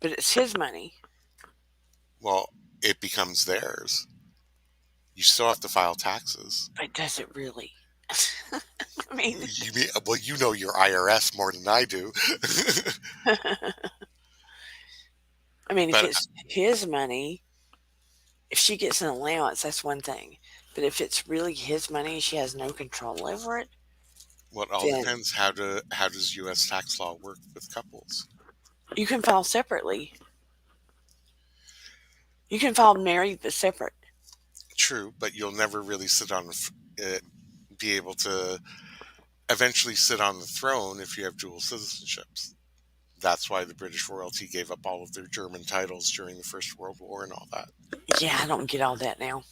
A: But it's his money.
C: Well, it becomes theirs. You still have to file taxes.
A: But does it really? I mean,
C: Well, you know your IRS more than I do.
A: I mean, if
C: But
A: it's his money, if she gets an allowance, that's one thing. But if it's really his money, she has no control over it.
C: Well, it all
A: then
C: depends. How does U.S. tax law work with couples?
A: you can file separately. You can file married but separate.
C: True, but you'll never really be able to eventually sit on the throne if you have dual citizenships. That's why the British royalty gave up all of their German titles during the First World War and all that.
A: Yeah, I don't get all that now.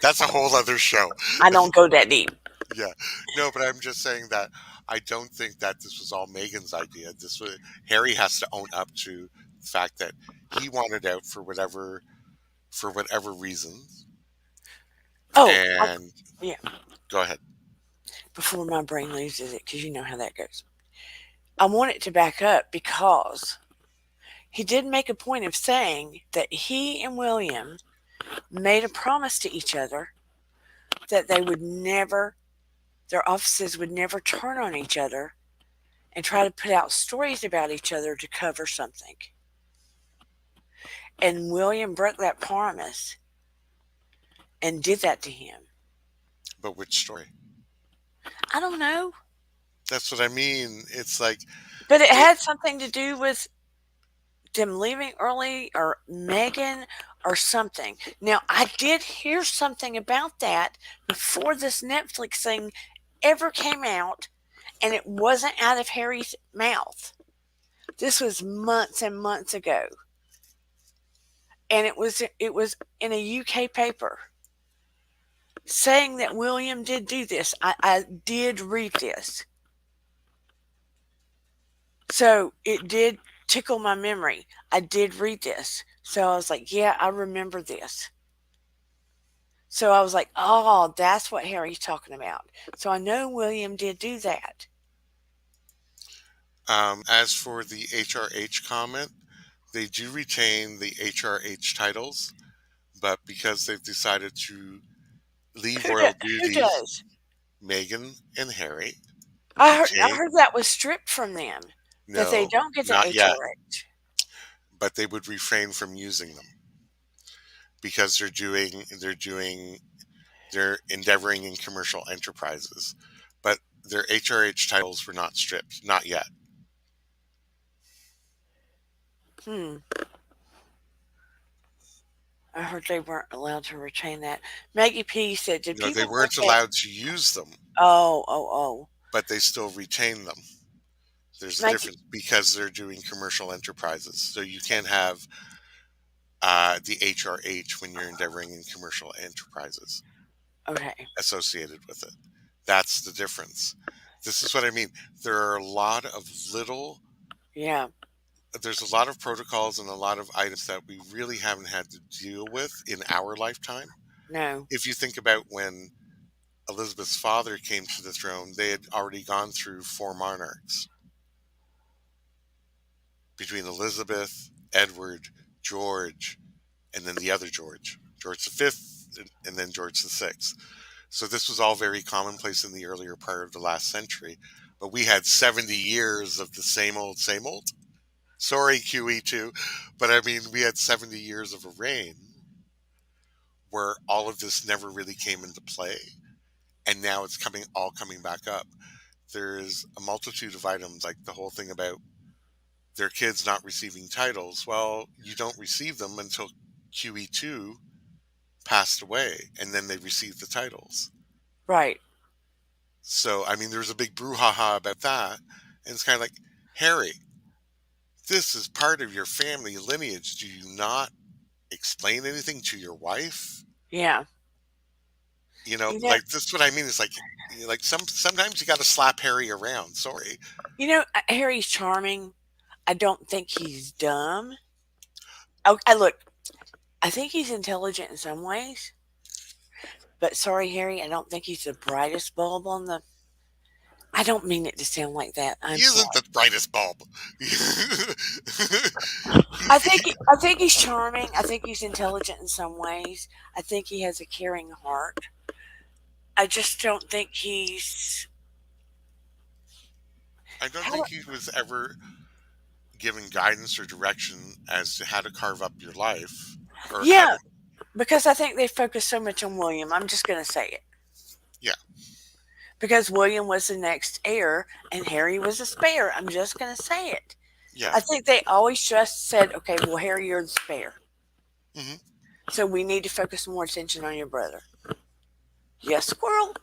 C: That's a whole other show.
A: I don't go that deep.
C: Yeah. No, but I'm just saying that I don't think that this was all Meghan's idea. This was Harry has to own up to the fact that he wanted out for whatever reasons.
A: Oh,
C: And
A: yeah.
C: go ahead.
A: Before my brain loses it, because you know how that goes. I want it to back up because he did make a point of saying that he and William made a promise to each other that they would never, their offices would never turn on each other and try to put out stories about each other to cover something. And William broke that promise and did that to him.
C: But which story?
A: I don't know,
C: That's what I mean. It's like
A: but it
C: it
A: had something to do with them leaving early or Megan or something. Now, I did hear something about that before this Netflix thing ever came out, and it wasn't out of Harry's mouth. This was months and months ago, and it was in a UK paper saying that William did do this. I did read this, so it did tickle my memory. I did read this, so I was like, yeah, I remember this. So I was like, oh, that's what Harry's talking about. So I know William did do that.
C: as for the HRH comment, they do retain the HRH titles, but because they've decided to leave royal
A: Who
C: duties,
A: does?
C: Meghan and Harry
A: I
C: retain
A: heard that was stripped from them, that they
C: no,
A: don't get the
C: not yet,
A: HRH.
C: but they would refrain from using them because they're endeavoring in commercial enterprises. But their HRH titles were not stripped, not yet.
A: Hmm. I heard they weren't allowed to retain that. Maggie P said, "Did
C: No, they
A: people look
C: weren't
A: at?"
C: allowed to use them,
A: Oh, oh, oh.
C: but they still retain them. There's a
A: Maggie.
C: difference because they're doing commercial enterprises. So you can't have the HRH when you're endeavoring in commercial enterprises
A: Okay.
C: associated with it. That's the difference. This is what I mean. There are a lot of little,
A: Yeah.
C: there's a lot of protocols and a lot of items that we really haven't had to deal with in our lifetime.
A: No.
C: If you think about when Elizabeth's father came to the throne, they had already gone through four monarchs between Elizabeth, Edward, George, and then the other George, George V, and then George VI. So this was all very commonplace in the earlier part of the last century. But we had 70 years of the same old, same old. Sorry, QE2. But I mean, we had 70 years of a reign where all of this never really came into play. And now it's all coming back up. There's a multitude of items, like the whole thing about their kids not receiving titles. Well, you don't receive them until QE2 passed away, and then they received the titles.
A: Right.
C: So, I mean, there's a big brouhaha about that. And it's kind of like, Harry, this is part of your family lineage. Do you not explain anything to your wife?
A: Yeah. You know,
C: Like this is what I mean. It's like sometimes you got to slap Harry around. Sorry.
A: Harry's charming. I don't think he's dumb. Oh, I look. I think he's intelligent in some ways, but sorry, Harry, I don't think he's the brightest bulb on the. I don't mean it to sound like that.
C: He
A: I'm
C: isn't
A: sorry.
C: the brightest bulb.
A: I think he's charming. I think he's intelligent in some ways. I think he has a caring heart. I just don't think he's.
C: I don't
A: How do,
C: think he was ever given guidance or direction as to how to carve up your life or how
A: yeah,
C: to.
A: because I think they focus so much on William. I'm just going to say it.
C: Yeah.
A: because William was the next heir and Harry was a spare. I'm just going to say it.
C: Yeah.
A: I think they always just said, okay, well, Harry, you're the spare.
C: Hmm.
A: So we need to focus more attention on your brother. Yes, squirrel.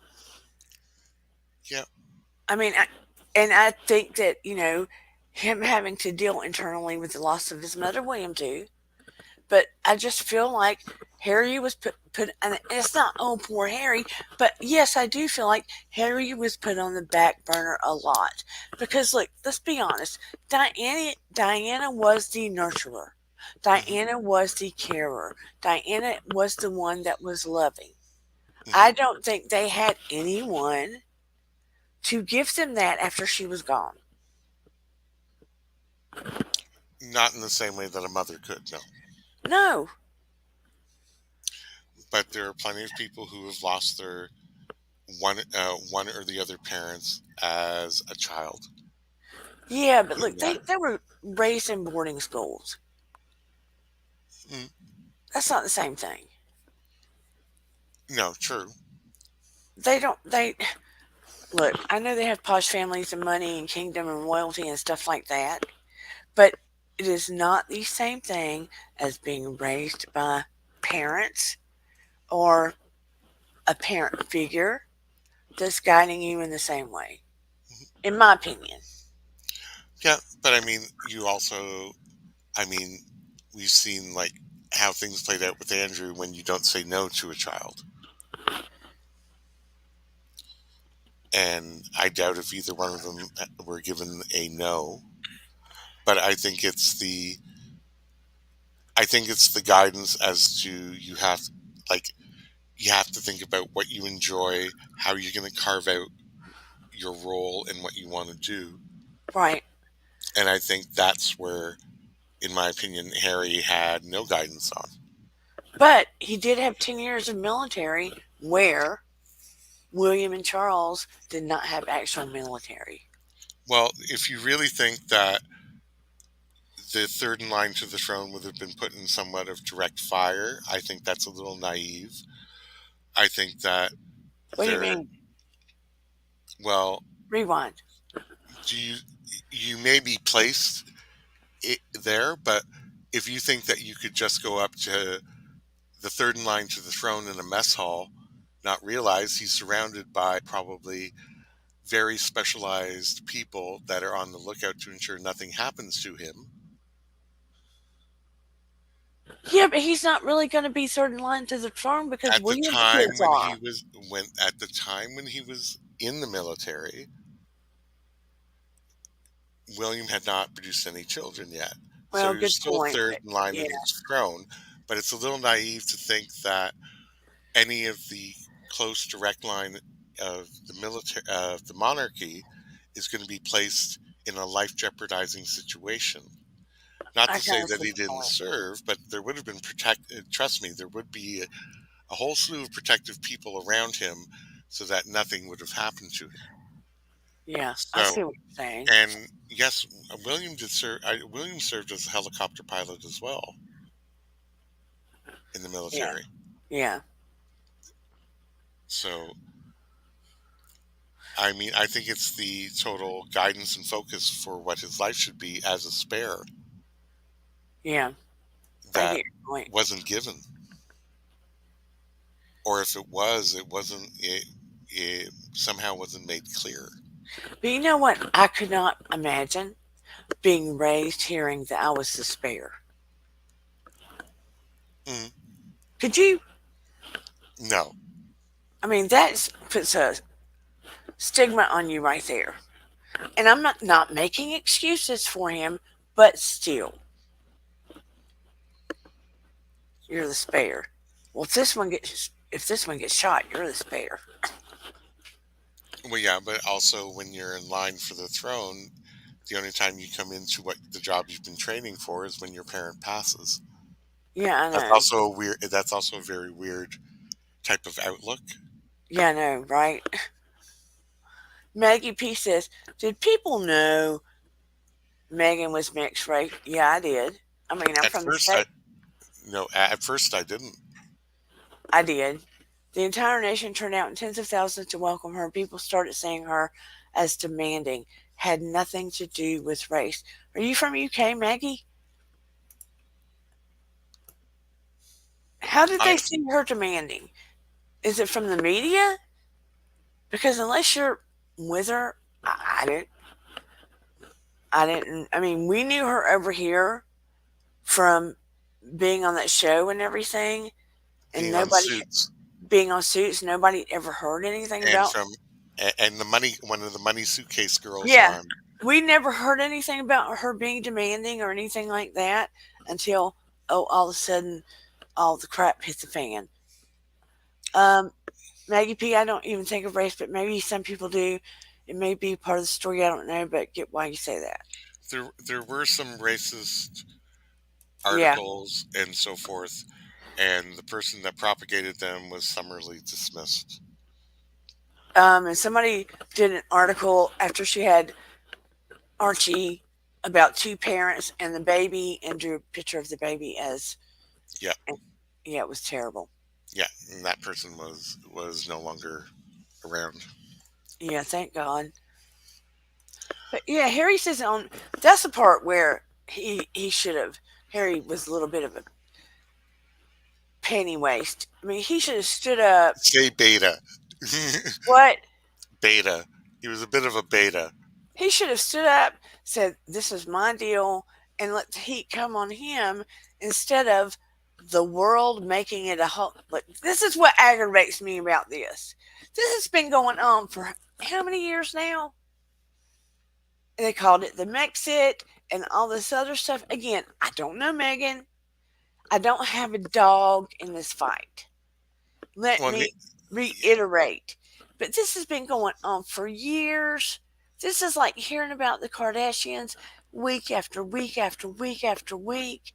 C: Yeah.
A: I mean, and I think that, him having to deal internally with the loss of his mother, William, too. But I just feel like Harry was put, and it's not, oh, poor Harry, but yes, I do feel like Harry was put on the back burner a lot. Because, look, let's be honest, Diana was the nurturer.
C: Hmm.
A: Diana was the carer. Diana was the one that was loving.
C: Hmm.
A: I don't think they had anyone to give them that after she was gone.
C: Not in the same way that a mother could, no.
A: No.
C: But there are plenty of people who have lost their one or the other parents as a child.
A: Yeah, but look,
C: And that,
A: they were raised in boarding schools.
C: mm,
A: That's not the same thing.
C: no, true.
A: They look, I know they have posh families and money and kingdom and royalty and stuff like that, but it is not the same thing as being raised by parents or a parent figure that's guiding you in the same way,
C: Mhm.
A: in my opinion.
C: Yeah, but I mean, I mean, we've seen like how things played out with Andrew when you don't say no to a child. And I doubt if either one of them were given a no. But I think it's the guidance as to like you have to think about what you enjoy, how you're going to carve out your role and what you want to do.
A: Right.
C: And I think that's where, in my opinion, Harry had no guidance on.
A: But he did have 10 years of military where William and Charles did not have actual military.
C: Well, if you really think that the third in line to the throne would have been put in somewhat of direct fire, I think that's a little naive. I think that
A: What do you
C: there,
A: mean?
C: well,
A: Rewind.
C: do you may be placed there, but if you think that you could just go up to the third in line to the throne in a mess hall, not realize he's surrounded by probably very specialized people that are on the lookout to ensure nothing happens to him.
A: Yeah, but he's not really going to be third in line to the throne because
C: At the
A: William's
C: time
A: kids
C: when
A: are.
C: he was when at the time when he was in the military, William had not produced any children yet. So
A: Well,
C: he was
A: good
C: still
A: point.
C: third
A: But
C: in line
A: yeah,
C: to the throne, but it's a little naive to think that any of the close direct line of the military of the monarchy is going to be placed in a life jeopardizing situation. Not
A: I
C: to say
A: kind of
C: that
A: see
C: he
A: the
C: didn't
A: point.
C: serve, but there would have been trust me, there would be a whole slew of protective people around him so that nothing would have happened to him.
A: Yeah, I
C: So,
A: see what you're saying.
C: and yes, William did serve. William served as a helicopter pilot as well in the
A: Yeah,
C: military.
A: yeah,
C: So, I mean, I think it's the total guidance and focus for what his life should be as a spare
A: yeah. I get
C: that
A: your point.
C: wasn't given, or if it was, it somehow wasn't made clear.
A: But you know what? I could not imagine being raised hearing that I was the spare.
C: Mm,
A: Could you?
C: no,
A: I mean, that puts a stigma on you right there. And I'm not making excuses for him, but still, you're the spare. Well, if this one gets shot, you're the spare.
C: well, yeah, but also when you're in line for the throne, the only time you come into what the job you've been training for is when your parent passes.
A: Yeah, I
C: That's
A: know.
C: also a weird. That's also a very weird type of outlook.
A: Yeah, I know, right? Maggie P says, "Did people know Megan was mixed race?" Yeah, I did. I mean, I'm
C: At
A: from the
C: first, I
A: state.
C: no. At first, I didn't.
A: I did. The entire nation turned out in tens of thousands to welcome her. People started seeing her as demanding. Had nothing to do with race. Are you from UK, Maggie? How did
C: I
A: they see her demanding? Is it from the media? Because unless you're with her, I didn't. I didn't. I mean, we knew her over here from being on that show and everything, and
C: being on
A: nobody
C: Suits
A: being on Suits. Nobody ever heard anything
C: and
A: about.
C: from and the money one of the money suitcase girls
A: Yeah,
C: on.
A: we never heard anything about her being demanding or anything like that until all of a sudden, all the crap hits the fan. Um, Maggie P, I don't even think of race, but maybe some people do. It may be part of the story. I don't know, but get why you say that.
C: There were some racist
A: Yeah.
C: articles and so forth, and the person that propagated them was summarily dismissed.
A: And somebody did an article after she had Archie about two parents and the baby and drew a picture of the baby as,
C: Yeah,
A: yeah, it was terrible.
C: yeah, and that person was no longer around.
A: Yeah, thank God. But yeah, Harry says on that's the part where he should have. Harry was a little bit of a penny waste. I mean, he should have stood up.
C: Say beta.
A: What?
C: Beta. He was a bit of a beta.
A: He should have stood up, said, "This is my deal," and let the heat come on him instead of the world making it a whole. But this is what aggravates me about this. This has been going on for how many years now? They called it the Mexit and all this other stuff. Again, I don't know, Megan. I don't have a dog in this fight. Let
C: Well,
A: me reiterate. But this has been going on for years. This is like hearing about the Kardashians week after week after week after week.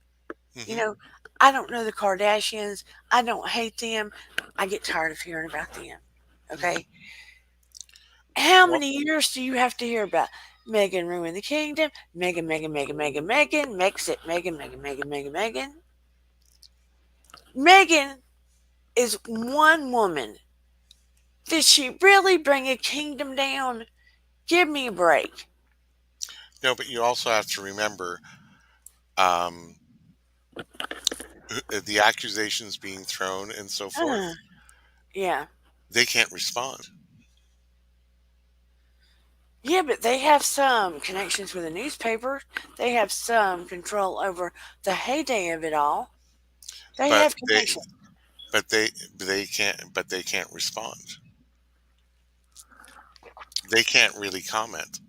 A: You
C: hmm
A: know, I don't know the Kardashians. I don't hate them. I get tired of hearing about them.
C: hmm
A: Okay. How
C: well,
A: many years do you have to hear about Megan ruined the kingdom? Megan, Megan, Megan, Megan, Megan, makes it Megan, Megan, Megan, Megan, Megan. Megan is one woman. Did she really bring a kingdom down? Give me a break.
C: no, but you also have to remember um, the accusations being thrown and so
A: Uh,
C: forth.
A: yeah.
C: They can't respond.
A: Yeah, but they have some connections with the newspaper. They have some control over the heyday of it all. They
C: But
A: have
C: they
A: connections.
C: but they can't respond. They can't really comment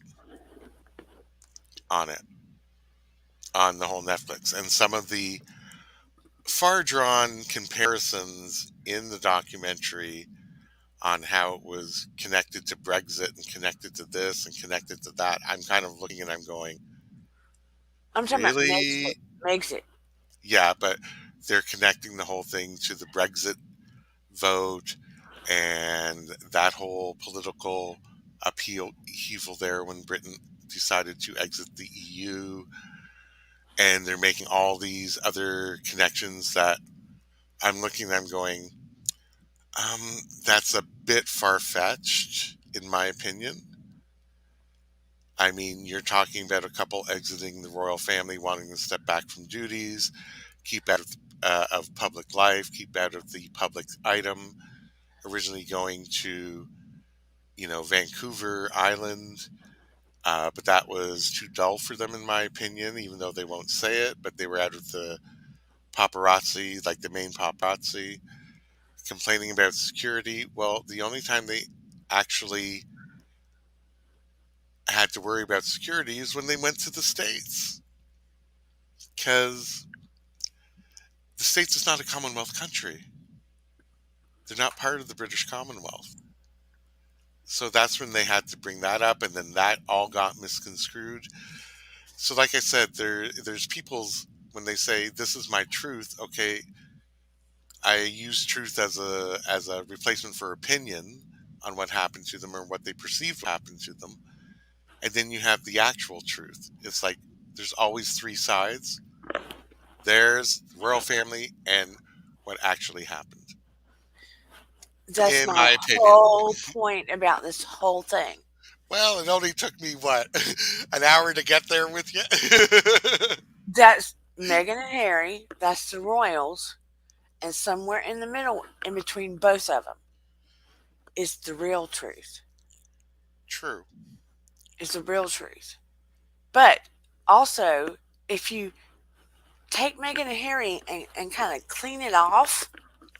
C: on it, on the whole Netflix. And some of the far drawn comparisons in the documentary on how it was connected to Brexit and connected to this and connected to that, I'm kind of looking and I'm going,
A: I'm talking about makes it.
C: really?
A: Makes it.
C: Yeah, but they're connecting the whole thing to the Brexit vote and that whole political upheaval there when Britain decided to exit the EU. And they're making all these other connections that I'm looking, I'm going, that's a bit far fetched, in my opinion. I mean, you're talking about a couple exiting the royal family, wanting to step back from duties, keep out of public life, keep out of the public item, originally going to, Vancouver Island. But that was too dull for them, in my opinion, even though they won't say it. But they were out of the paparazzi, like the main paparazzi, complaining about security. Well, the only time they actually had to worry about security is when they went to the States, because the States is not a Commonwealth country. They're not part of the British Commonwealth. So that's when they had to bring that up, and then that all got misconstrued. So, like I said, there's people's when they say this is my truth. Okay, I use truth as a replacement for opinion on what happened to them or what they perceived happened to them, and then you have the actual truth. It's like there's always three sides. There's the royal family and what actually happened.
A: That's
C: in
A: my
C: my opinion.
A: whole point about this whole thing.
C: Well, it only took me what, an hour to get there with you.
A: That's Meghan and Harry. That's the royals, and somewhere in the middle, in between both of them, is the real truth.
C: True.
A: Is the real truth. But also, if you take Meghan and Harry and kind of clean it off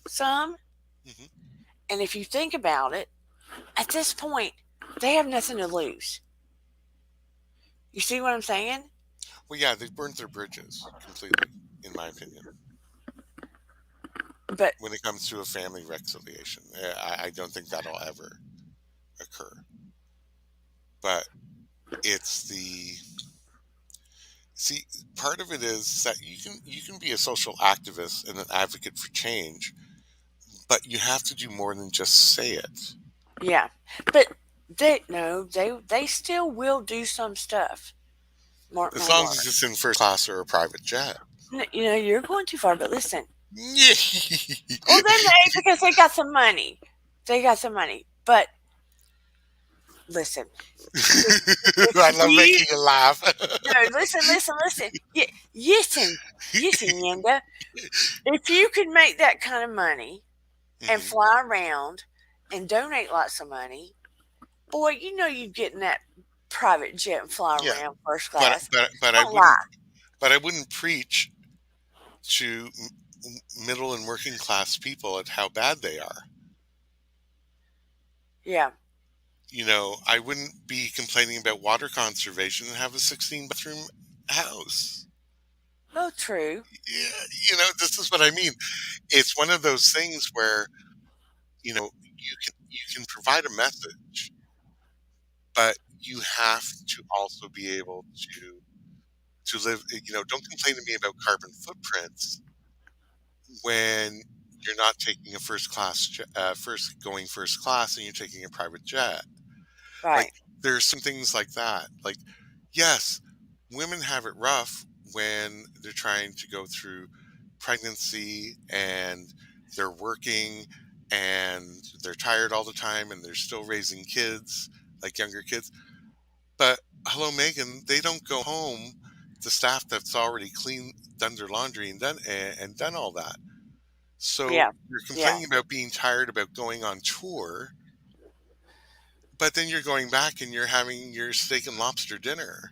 A: some,
C: Hmm.
A: and if you think about it, at this point, they have nothing to lose. You see what I'm saying?
C: Well, yeah, they've burned their bridges completely, in my opinion.
A: But
C: When it comes to a family reconciliation, I don't think that'll ever occur. But it's the see part of it is that you can be a social activist and an advocate for change, but you have to do more than just say it.
A: yeah, but they no, they still will do some stuff. Mark
C: As
A: my
C: long as
A: words.
C: it's in first class or a private jet.
A: You know, you're going too far. But listen,
C: Yeah.
A: well, they may because they got some money. They got some money. But listen, if, if
C: I love
A: you
C: making you laugh.
A: no, listen, listen, Yinda. If you could make that kind of money and
C: Hmm.
A: fly around and donate lots of money, boy, you know you'd get in that private jet and fly
C: Yeah,
A: around first
C: but
A: class.
C: but but I
A: Don't lie.
C: wouldn't preach to middle and working class people at how bad they are.
A: Yeah.
C: I wouldn't be complaining about water conservation and have a 16 bathroom house.
A: No, true.
C: Yeah, this is what I mean. It's one of those things where, you can provide a message, but you have to also be able to live, don't complain to me about carbon footprints when you're not taking a first class and you're taking a private jet. Like,
A: Right.
C: there's some things like that. Like, yes, women have it rough when they're trying to go through pregnancy and they're working and they're tired all the time and they're still raising kids, like younger kids. But hello, Megan, they don't go home to staff that's already clean, done their laundry and done all that. So
A: Yeah.
C: you're
A: Yeah.
C: complaining about being tired about going on tour, but then you're going back and you're having your steak and lobster dinner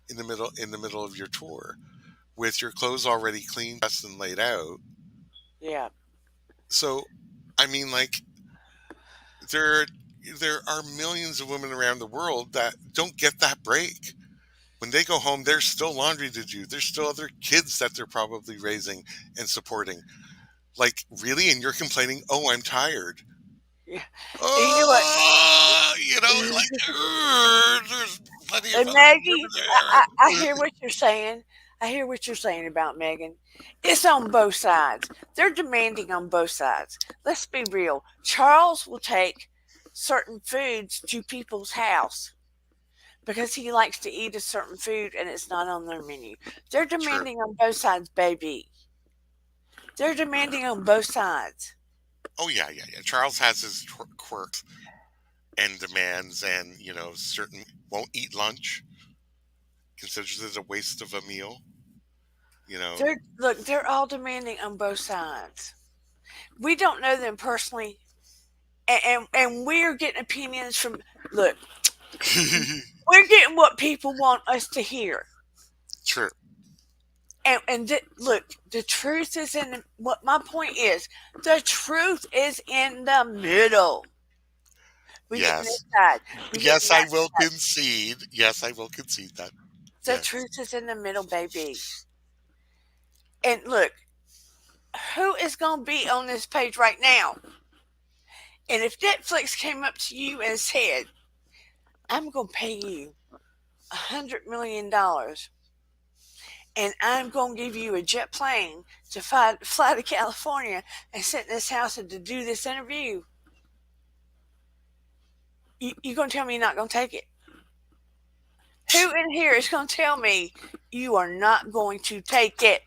C: in the middle of your tour with your clothes already clean, dressed, and laid out.
A: Yeah.
C: So, I mean, like, there there are millions of women around the world that don't get that break. When they go home, there's still laundry to do. There's still other kids that they're probably raising and supporting. Like, really? And you're complaining, oh, I'm tired.
A: Yeah. And you know what?
C: There's plenty of
A: And
C: other
A: Maggie,
C: women there.
A: I hear what you're saying. I hear what you're saying about Megan. It's on both sides. They're demanding on both sides. Let's be real. Charles will take certain foods to people's house because he likes to eat a certain food and it's not on their menu. They're
C: True.
A: demanding on both sides, baby. They're demanding on both sides.
C: Oh, yeah, yeah, yeah. Charles has his quirks and demands, and certain won't eat lunch, considers it a waste of a meal. You know,
A: They're all demanding on both sides. We don't know them personally, and we're getting opinions from. Look, we're getting what people want us to hear.
C: true.
A: Look, the truth is in what my point is. The truth is in the middle. We get this
C: Yes,
A: side. We get
C: yes,
A: that
C: I will
A: side.
C: concede. Yes, I will concede that.
A: The
C: Yes.
A: truth is in the middle, baby. And look, who is going to be on this page right now? And if Netflix came up to you and said, "I'm going to pay you $100 million, and I'm going to give you a jet plane to fly to California and sit in this house and to do this interview," you're going to tell me you're not going to take it? Who in here is going to tell me you are not going to take it?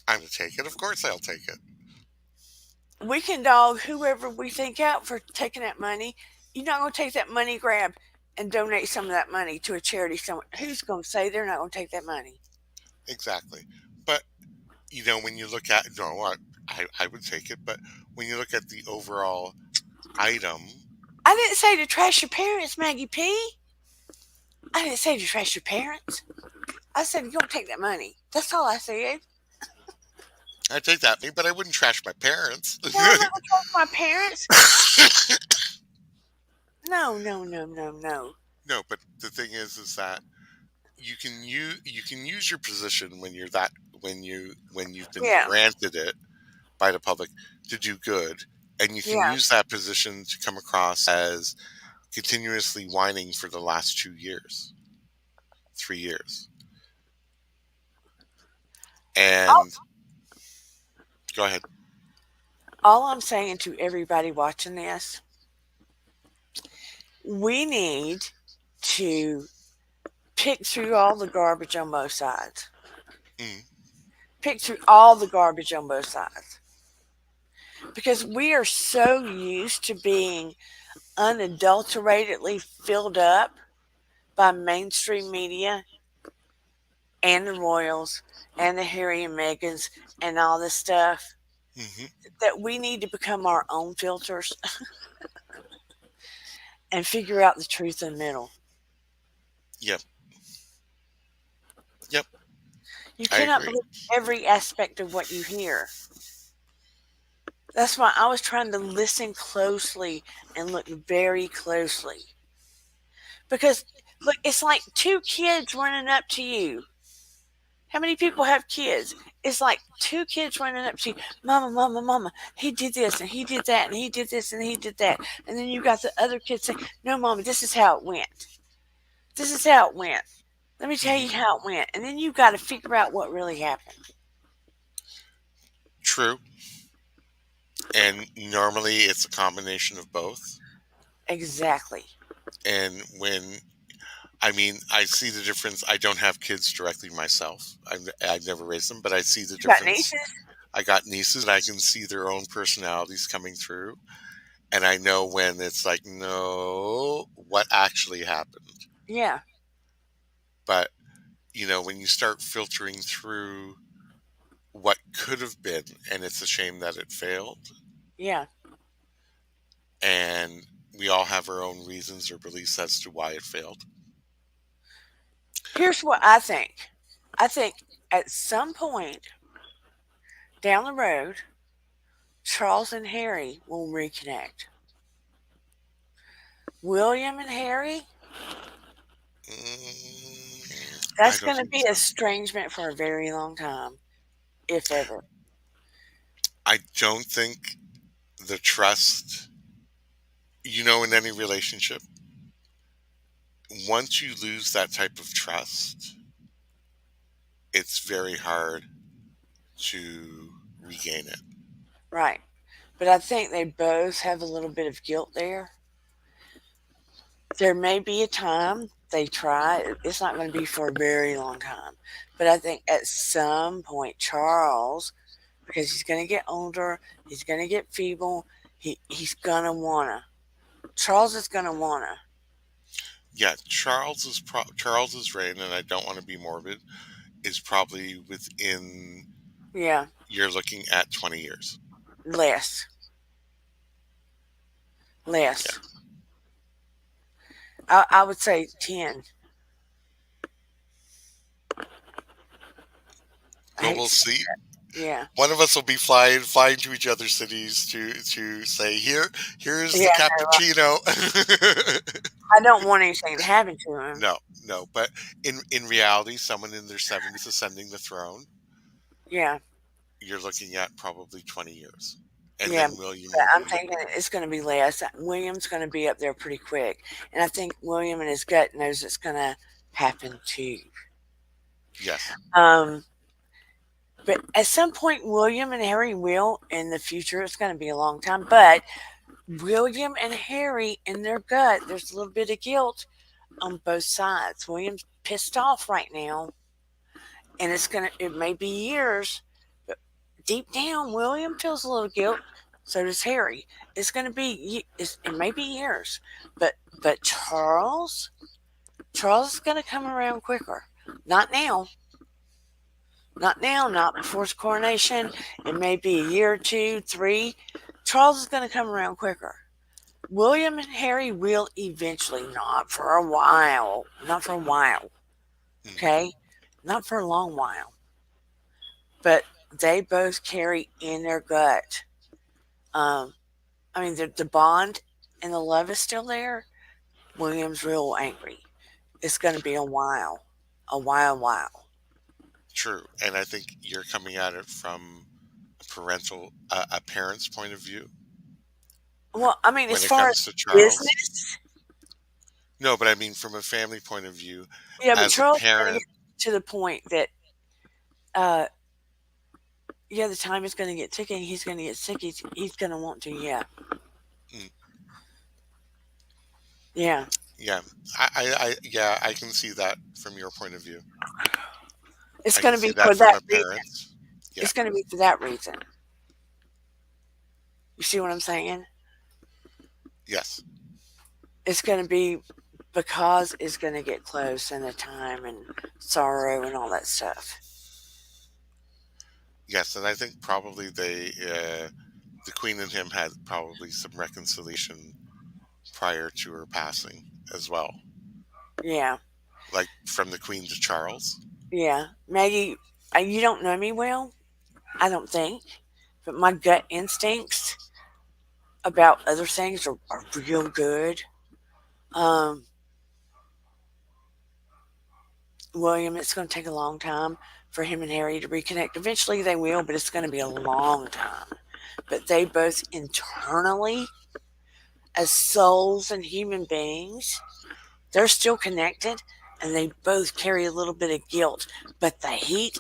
C: I'm going to take it. Of course, I'll take it.
A: We can dog whoever we think out for taking that money. You're not going to take that money grab and donate some of that money to a charity. Someone who's going to say they're not going to take that money?
C: Exactly. But when you look at no, what I would take it, but when you look at the overall item,
A: I didn't say to trash your parents, Maggie P. I didn't say to trash your parents. I said you don't take that money. That's all I said.
C: I take that money, but I wouldn't trash my parents.
A: No, I'm not going to trash my parents. No, no, no, no, no.
C: No, but the thing is that you can use your position when you're that when you've been
A: Yeah,
C: granted it by the public to do good, and you can
A: yeah.
C: use that position to come across as continuously whining for the last 2 years, 3 years,
A: All,
C: and go ahead.
A: all I'm saying to everybody watching this, we need to pick through all the garbage on both sides.
C: Mm,
A: Pick through all the garbage on both sides. Because we are so used to being unadulteratedly filled up by mainstream media and the royals and the Harry and Megans and all this stuff
C: hmm
A: that we need to become our own filters and figure out the truth in the middle.
C: Yep, yep,
A: You
C: I
A: cannot
C: agree.
A: believe every aspect of what you hear. That's why I was trying to listen closely and look very closely. Because, look, it's like two kids running up to you. How many people have kids? It's like two kids running up to you, Mama, Mama, Mama, he did this and he did that and he did this and he did that. And then you got the other kids saying, No, Mama, this is how it went. This is how it went. Let me tell
C: hmm
A: you how it went. And then you got to figure out what really happened.
C: True, and normally it's a combination of both.
A: Exactly.
C: And I see the difference. I don't have kids directly myself. I've never raised them, but I see the
A: You got
C: difference.
A: nieces?
C: I got nieces, and I can see their own personalities coming through, and I know when it's like, no, what actually happened.
A: Yeah,
C: But when you start filtering through what could have been, and it's a shame that it failed,
A: yeah.
C: and we all have our own reasons or beliefs as to why it failed.
A: Here's what I think. I think at some point down the road, Charles and Harry will reconnect. William and Harry,
C: I
A: that's
C: don't
A: going to
C: think
A: be
C: so.
A: estrangement for a very long time, if ever.
C: I don't think the trust, in any relationship, once you lose that type of trust, it's very hard to regain it.
A: Right. But I think they both have a little bit of guilt there. There may be a time they try. It's not going to be for a very long time. But I think at some point, Charles, because he's going to get older, he's going to get feeble, he's going to want to. Charles is going to want to.
C: Yeah, Charles's reign, and I don't want to be morbid, is probably within,
A: Yeah,
C: you're looking at 20 years.
A: less.
C: Yeah.
A: Less. I would say 10. I
C: Well,
A: hate
C: we'll
A: to say
C: see.
A: that. Yeah.
C: One of us will be flying to each other's cities to say, here's
A: Yeah,
C: the
A: no,
C: cappuccino.
A: I don't want anything to happen to him.
C: No, no, but in reality, someone in their 70s ascending the throne,
A: Yeah.
C: you're looking at probably 20 years. And
A: Yeah,
C: then William
A: but
C: will
A: I'm
C: be,
A: thinking it's going to be less. William's going to be up there pretty quick, and I think William in his gut knows it's going to happen too.
C: yes.
A: Um, but at some point, William and Harry will in the future. It's going to be a long time, but William and Harry in their gut, there's a little bit of guilt on both sides. William's pissed off right now, and it may be years, but deep down, William feels a little guilt. So does Harry. It's going to be it may be years, but Charles is going to come around quicker. Not now. Not now, not before his coronation. It may be a year or two, three. Charles is going to come around quicker. William and Harry will eventually, not for a while. Not for a while.
C: Mm,
A: Okay? Not for a long while. But they both carry in their gut. Um, I mean, the bond and the love is still there. William's real angry. It's going to be a while. A while.
C: true. And I think you're coming at it from a parent's point of view
A: Well, I mean, as
C: when it
A: far
C: comes
A: as
C: to Charles.
A: business,
C: No, but I mean from a family point of view,
A: yeah, but
C: as a
A: Charles is going to
C: parent.
A: get to the point that, uh, yeah, the time is going to get ticking. He's going to get sick. He's going to want to, yeah.
C: Mm,
A: Yeah.
C: yeah, yeah, I can see that from your point of view.
A: It's
C: I
A: going
C: can
A: to
C: see
A: be
C: that
A: for
C: from
A: that
C: a
A: reason.
C: parent's. Yeah.
A: It's going to be for that reason. You see what I'm saying?
C: Yes.
A: It's going to be because it's going to get close and the time and sorrow and all that stuff.
C: Yes, and I think probably the Queen and him had probably some reconciliation prior to her passing as well,
A: Yeah.
C: like from the Queen to Charles.
A: Yeah. Maggie, you don't know me well, I don't think, but my gut instincts about other things are real good. Um, William, it's going to take a long time for him and Harry to reconnect. Eventually they will, but it's going to be a long time. But they both internally, as souls and human beings, they're still connected and they both carry a little bit of guilt. But the heat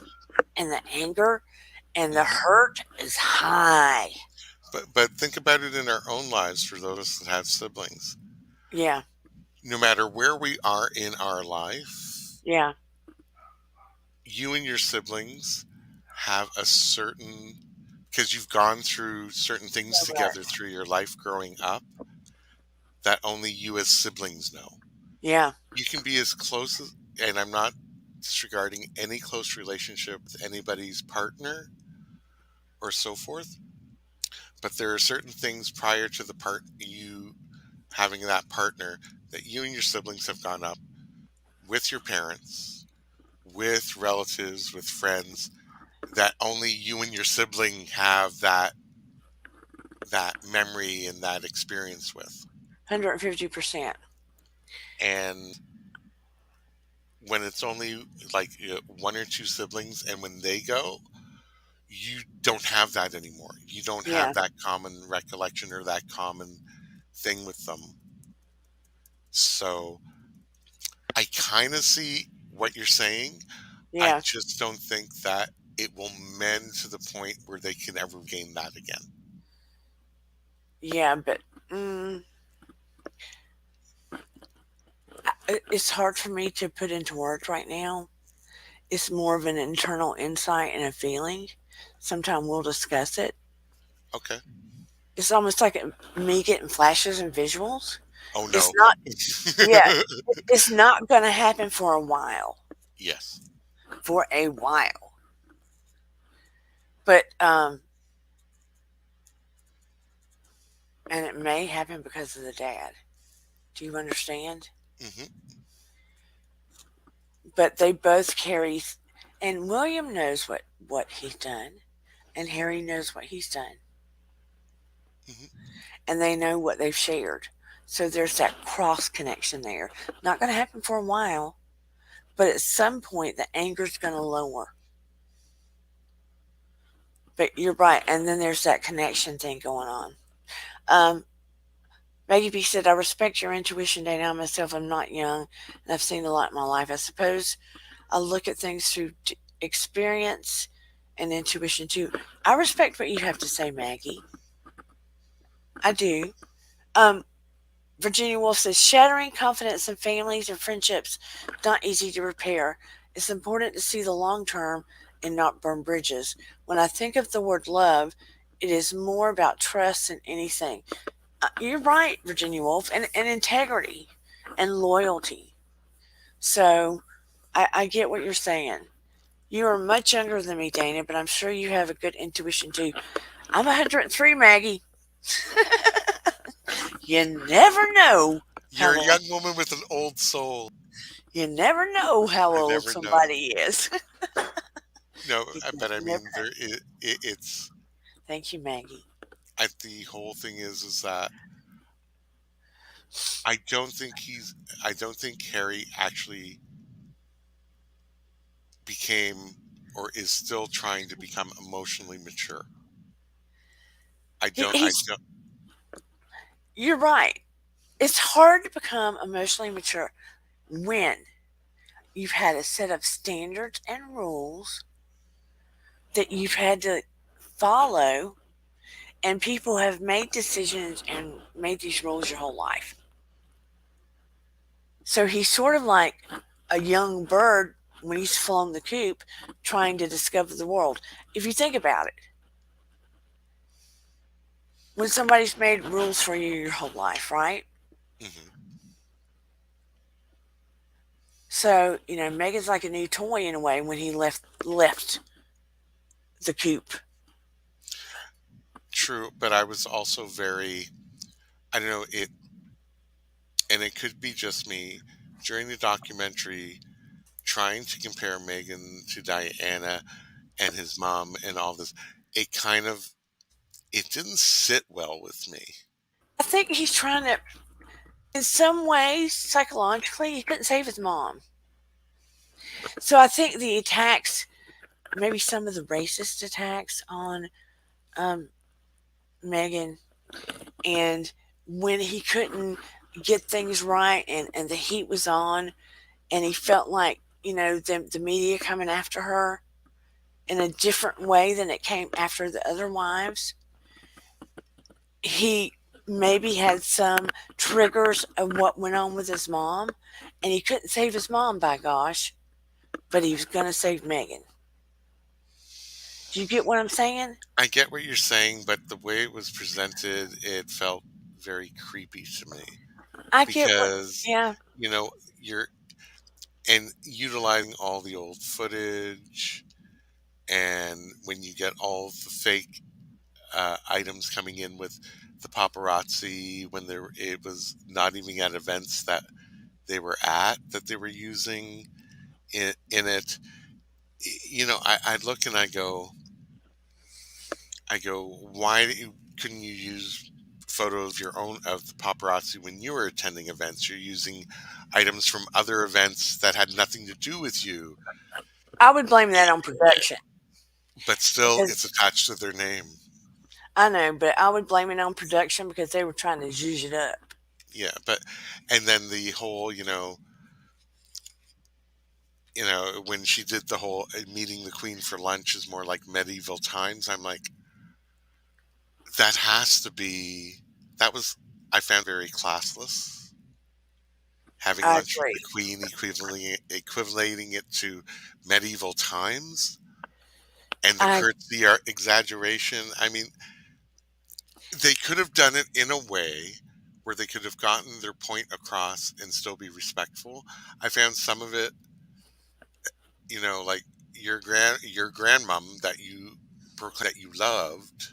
A: and the anger and the
C: Hmm.
A: hurt is high.
C: But think about it in our own lives for those that have siblings.
A: Yeah,
C: No matter where we are in our life,
A: yeah,
C: you and your siblings have a certain, because you've gone through certain things
A: so
C: together
A: much.
C: through your life growing up that only you as siblings know.
A: Yeah,
C: You can be as close as, and I'm not disregarding any close relationship with anybody's partner or so forth, but there are certain things prior to the part you having that partner that you and your siblings have gone up with your parents, with relatives, with friends, that only you and your sibling have that memory and that experience with.
A: 150%.
C: And when it's only like one or two siblings, and when they go, you don't have that anymore. You don't
A: Yeah,
C: have that common recollection or that common thing with them. So I kind of see what you're saying. I
A: yeah,
C: just don't think that it will mend to the point where they can ever gain that again.
A: yeah, but mm, it's hard for me to put into words right now. It's more of an internal insight and a feeling. Sometime we'll discuss it.
C: Okay.
A: It's almost like me getting flashes and visuals.
C: Oh
A: It's
C: no.
A: not, yeah, it's not going to happen for a while.
C: Yes.
A: For a while. But, and it may happen because of the dad. Do you understand?
C: Hmm.
A: But they both carry, and William knows what he's done, and Harry knows what he's done,
C: Hmm.
A: and they know what they've shared. So there's that cross connection there. Not going to happen for a while, but at some point the anger's going to lower. But you're right, and then there's that connection thing going on. Um, Maggie B said, "I respect your intuition, Dana. I myself am not young, and I've seen a lot in my life. I suppose I look at things through experience and intuition too." I respect what you have to say, Maggie. I do. Um, Virginia Woolf says, "Shattering confidence in families and friendships not easy to repair. It's important to see the long term and not burn bridges. When I think of the word love, It is more about trust than anything. You're right, Virginia Woolf, and integrity and loyalty. So I get what you're saying. You are much younger than me, Dana, but I'm sure you have a good intuition too. I'm 103, Maggie. You never know how
C: You're a
A: old.
C: young woman with an old soul.
A: You never know how
C: I
A: old
C: never know.
A: somebody is.
C: No,
A: You
C: but I
A: never
C: mean,
A: know.
C: it's.
A: Thank you, Maggie.
C: The whole thing is that I don't think he's. I don't think Harry actually became or is still trying to become emotionally mature. I don't. I
A: He's.
C: don't.
A: You're right. It's hard to become emotionally mature when you've had a set of standards and rules that you've had to follow, and people have made decisions and made these rules your whole life. So he's sort of like a young bird when he's flown the coop trying to discover the world. If you think about it, when somebody's made rules for you your whole life, right?
C: Mhm.
A: So, Megan's like a new toy in a way when he left the coop.
C: True, but I was also very. I don't know it, and it could be just me during the documentary trying to compare Megan to Diana and his mom and all this. It kind of it didn't sit well with me.
A: I think he's trying to, in some ways, psychologically, he couldn't save his mom. So I think the attacks, maybe some of the racist attacks on um, Megan, and when he couldn't get things right and the heat was on, and he felt like, the media coming after her in a different way than it came after the other wives, he maybe had some triggers of what went on with his mom, and he couldn't save his mom, by gosh, but he was going to save Megan. Do you get what I'm saying?
C: I get what you're saying, but the way it was presented, it felt very creepy to me
A: I get what,
C: because
A: yeah,
C: you know you're and utilizing all the old footage, and when you get all the fake items coming in with the paparazzi when it was not even at events that they were at that they were using in it. I look and I go, why couldn't you use photo of your own of the paparazzi when you were attending events? You're using items from other events that had nothing to do with you,
A: I would blame that on production
C: but still
A: because
C: it's attached to their name.
A: I know, but I would blame it on production because they were trying to zhuzh it up.
C: Yeah, but and then the whole, when she did the whole meeting the queen for lunch is more like medieval times. I'm like, that has to be that was I found very classless. Having
A: I
C: lunch with
A: agree.
C: the queen, equivalating it to medieval times, and the
A: I
C: curtsy exaggeration. I mean, they could have done it in a way where they could have gotten their point across and still be respectful. I found some of it, like your grandmom that you proclaimed that you loved,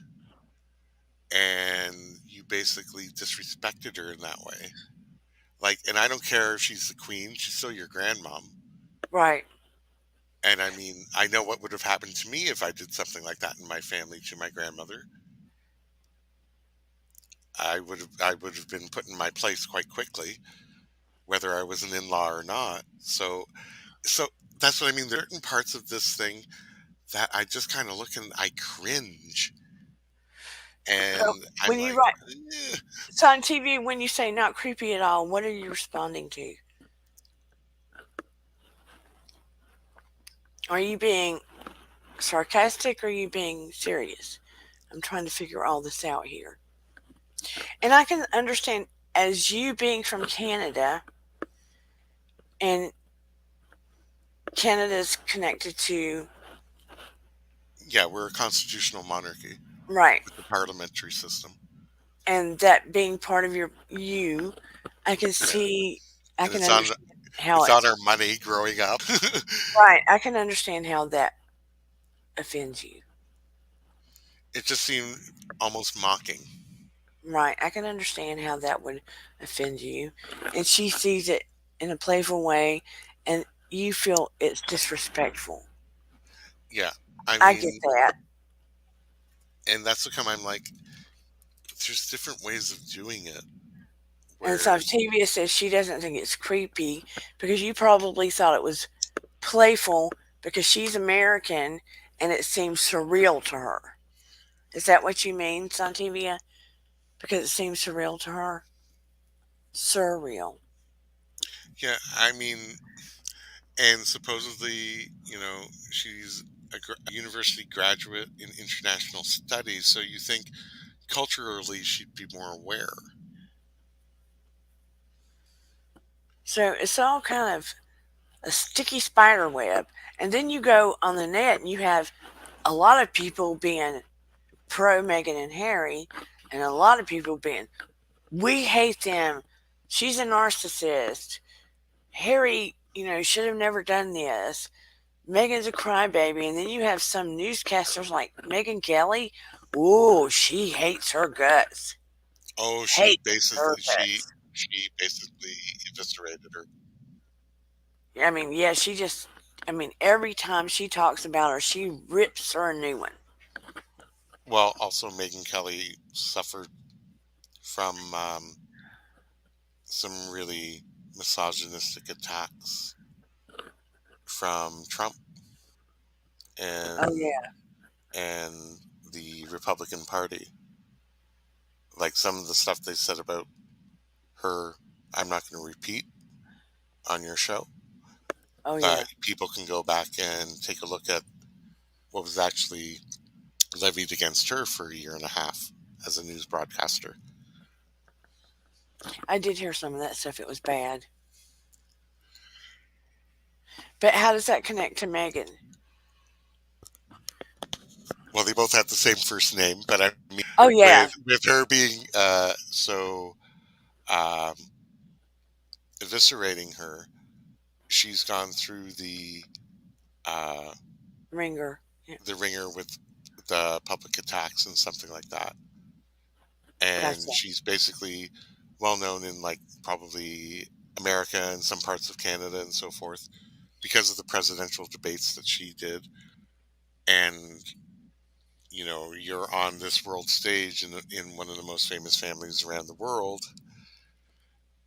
C: and you basically disrespected her in that way. Like, and I don't care if she's the queen; she's still your grandmom.
A: right.
C: And I mean, I know what would have happened to me if I did something like that in my family to my grandmother. I would have been put in my place quite quickly, whether I was an in-law or not. So that's what I mean. There are certain parts of this thing that I just kind of look and I cringe,
A: So
C: and I'm
A: when you
C: like,
A: write,
C: eh.
A: so on TV, when you say not creepy at all, what are you responding to? Are you being sarcastic or are you being serious? I'm trying to figure all this out here. And I can understand as you being from Canada, and Canada's connected to,
C: Yeah, we're a constitutional monarchy.
A: right.
C: with the parliamentary system.
A: And that being part of you, I can
C: Yeah,
A: see, I
C: and
A: can understand how
C: it's on
A: it's
C: our money growing up.
A: right. I can understand how that offends you.
C: It just seemed almost mocking.
A: Right. I can understand how that would offend you. And she sees it in a playful way, and you feel it's disrespectful.
C: Yeah, I
A: I get
C: mean,
A: that.
C: and that's the come I'm like, there's different ways of doing it
A: And so
C: where
A: Octavia says she doesn't think it's creepy because you probably thought it was playful because she's American and it seems surreal to her. Is that what you mean, Santivia? Because it seems surreal to her? Surreal.
C: yeah, I mean, and supposedly, she's a university graduate in international studies, so you think culturally she'd be more aware.
A: So it's all kind of a sticky spider web. And then you go on the net and you have a lot of people being pro Meghan and Harry, and a lot of people being, we hate them. She's a narcissist. Harry, should have never done this. Megan's a crybaby. And then you have some newscasters like Megan Kelly. Ooh, she hates her guts.
C: Oh,
A: Hates her guts.
C: she basically eviscerated her.
A: I mean, yeah, every time she talks about her, she rips her a new one.
C: Well, also Megan Kelly suffered from some really misogynistic attacks from Trump
A: Oh,
C: and
A: yeah.
C: and the Republican Party. Like some of the stuff they said about her, I'm not going to repeat on your show,
A: Oh,
C: but
A: yeah.
C: people can go back and take a look at what was actually levied against her for a year and a half as a news broadcaster.
A: I did hear some of that stuff. It was bad. But how does that connect to Megan?
C: Well, they both have the same first name, but I mean,
A: Oh, yeah.
C: with her being so um, eviscerating her, she's gone through uh,
A: Ringer. Yeah,
C: the ringer with the public attacks and something like that. And
A: gotcha.
C: she's basically well known in like probably America and some parts of Canada and so forth because of the presidential debates that she did. And you're on this world stage in one of the most famous families around the world.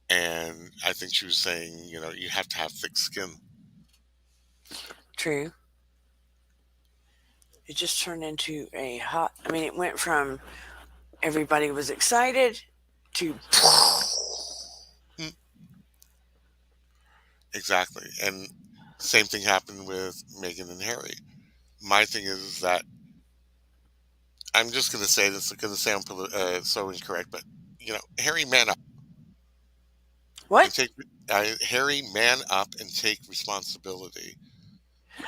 C: And I think she was saying, you have to have thick skin.
A: True. It just turned into a hot. I mean, it went from everybody was excited to
C: Mm, exactly. And same thing happened with Meghan and Harry. My thing is that I'm just going to say this is going to sound so incorrect, but Harry, man up and
A: what?
C: take Harry, man up and take responsibility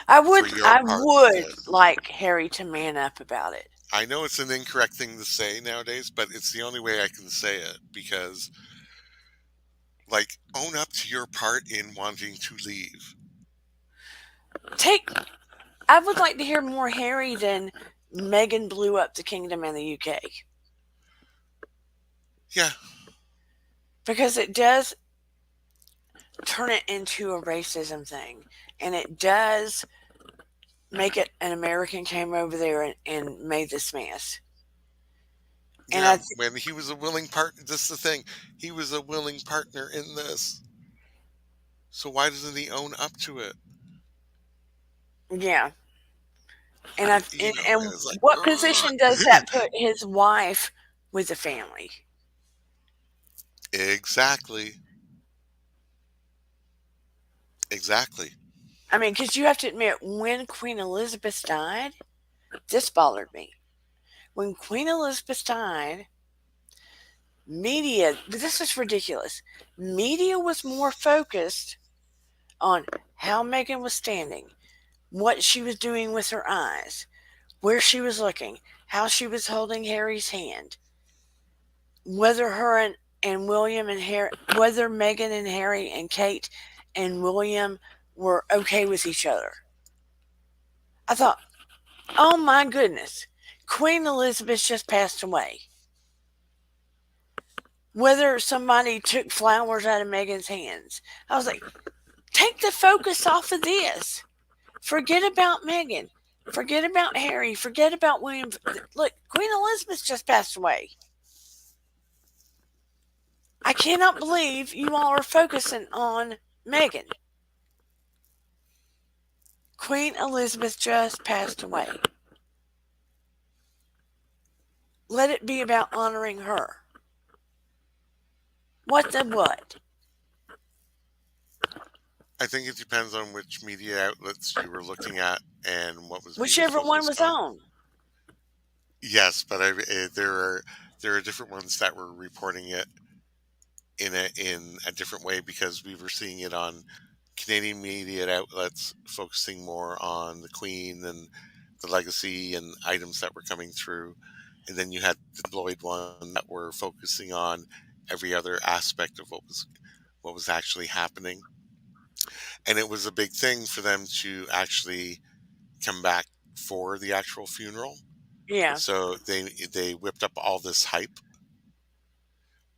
A: I
C: for
A: would
C: your
A: I
C: part in
A: would
C: this.
A: like Harry to man up about it.
C: I know it's an incorrect thing to say nowadays, but it's the only way I can say it because, like, own up to your part in wanting to leave.
A: Take I would like to hear more Harry than Meghan blew up the kingdom in the UK
C: Yeah,
A: because it does turn it into a racism thing, and it does make it an American came over there and made this mess. And
C: yeah. When he was a willing partner, this is the thing. He was a willing partner in this. So why doesn't he own up to it?
A: yeah, and
C: It's like,
A: what position does
C: ugh.
A: that put his wife with the family?
C: Exactly, exactly.
A: I mean, because you have to admit, when Queen Elizabeth died, this bothered me. When Queen Elizabeth died, media, this is ridiculous. Media was more focused on how Meghan was standing, what she was doing with her eyes, where she was looking, how she was holding Harry's hand, whether her and William and Harry, whether Meghan and Harry and Kate and William were okay with each other. I thought, oh my goodness, Queen Elizabeth just passed away. Whether somebody took flowers out of Meghan's hands. I was like, take the focus off of this. Forget about Meghan. Forget about Harry. Forget about William. Look, Queen Elizabeth just passed away. I cannot believe you all are focusing on Meghan. Queen Elizabeth just passed away. Let it be about honoring her. What the what?
C: I think it depends on which media outlets you were looking at and what was being
A: Whichever one
C: focused
A: was
C: on.
A: on.
C: Yes, but there are different ones that were reporting it in a different way because we were seeing it on Canadian media outlets focusing more on the Queen and the legacy and items that were coming through, and then you had the tabloid one that were focusing on every other aspect of what was actually happening. And it was a big thing for them to actually come back for the actual funeral.
A: Yeah,
C: So they whipped up all this hype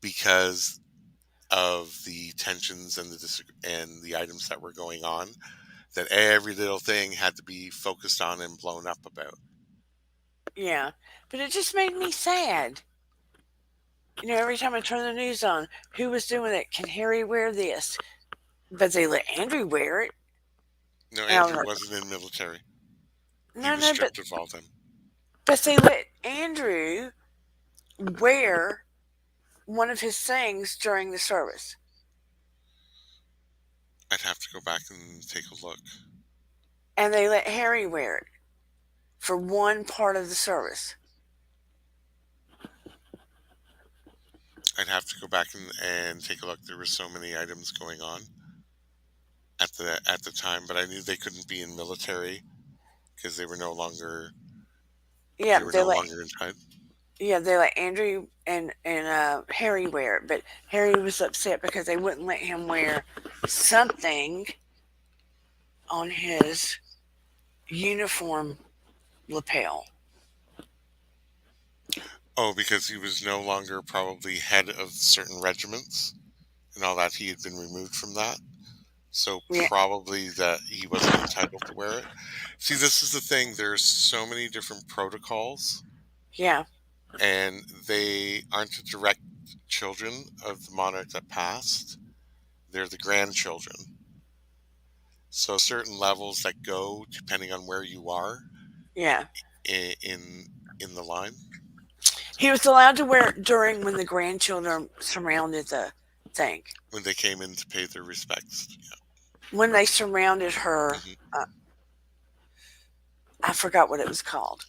C: because of the tensions and and the items that were going on, that every little thing had to be focused on and blown up about.
A: yeah. But it just made me sad. Every time I turn the news on, who was doing it? Can Harry wear this? But they let Andrew wear it.
C: No,
A: And I was
C: Andrew
A: like,
C: wasn't in military. He
A: no,
C: was
A: no,
C: stripped of all them.
A: but they let Andrew wear one of his things during the service.
C: I'd have to go back and take a look.
A: And they let Harry wear it for one part of the service.
C: I'd have to go back and take a look. There were so many items going on at the time, but I knew they couldn't be in military because
A: Yeah,
C: they were
A: they
C: no
A: let
C: longer in time.
A: Andrew and Harry wear it, but Harry was upset because they wouldn't let him wear something on his uniform lapel.
C: Oh, because he was no longer probably head of certain regiments and all that. He had been removed from that. So
A: Yeah,
C: probably that he wasn't entitled to wear it. See, this is the thing. There's so many different protocols,
A: yeah,
C: and they aren't the direct children of the monarch that passed. They're the grandchildren. So certain levels that go depending on where you are
A: yeah.
C: in the line
A: He was allowed to wear it during when the grandchildren surrounded the thing.
C: when they came in to pay their respects.
A: When they surrounded her,
C: Hmm.
A: uh, I forgot what it was called.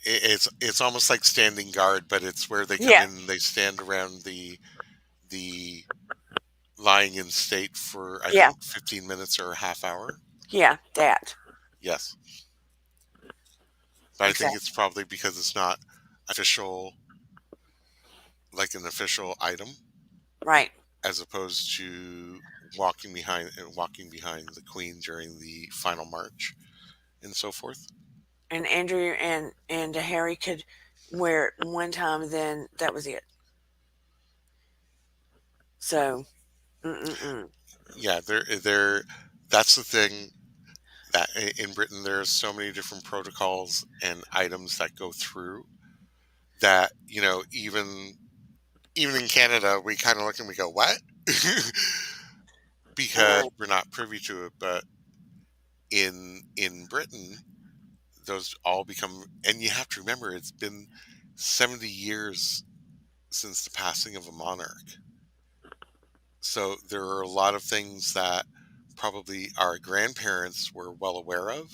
C: It's almost like standing guard, but it's where they come
A: Yeah,
C: in and they stand around the lying in state for I
A: yeah,
C: think 15 minutes or a half hour.
A: yeah, that.
C: Yes, but I think
A: Exactly.
C: it's probably because it's not official, like an official item,
A: Right.
C: as opposed to walking behind the queen during the final march and so forth.
A: And Andrew and Harry could wear it one time, then that was it. So, mm-mm-mm.
C: Yeah, there. That's the thing that in Britain there's so many different protocols and items that go through that even in Canada we kind of look and we go what because
A: Uh,
C: we're not privy to it, but in Britain those all become, and you have to remember it's been 70 years since the passing of a monarch, so there are a lot of things that probably our grandparents were well aware of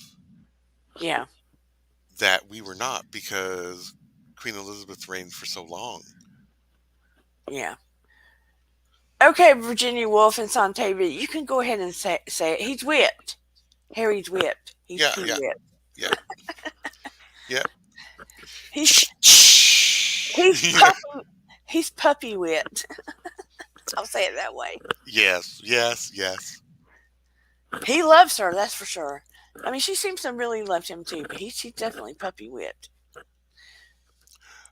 A: yeah,
C: that we were not because Queen Elizabeth reigned for so long.
A: yeah. Okay, Virginia Woolf and on TV, you can go ahead and say it. He's whipped. Harry's whipped. He's
C: Yeah,
A: too
C: yeah,
A: whipped.
C: yeah, yeah.
A: He's he's
C: You know,
A: puppy he's puppy wit. I'll say it that way.
C: yes, yes, yes.
A: He loves her, that's for sure. I mean, she seems to really love him too, but she's definitely puppy wit.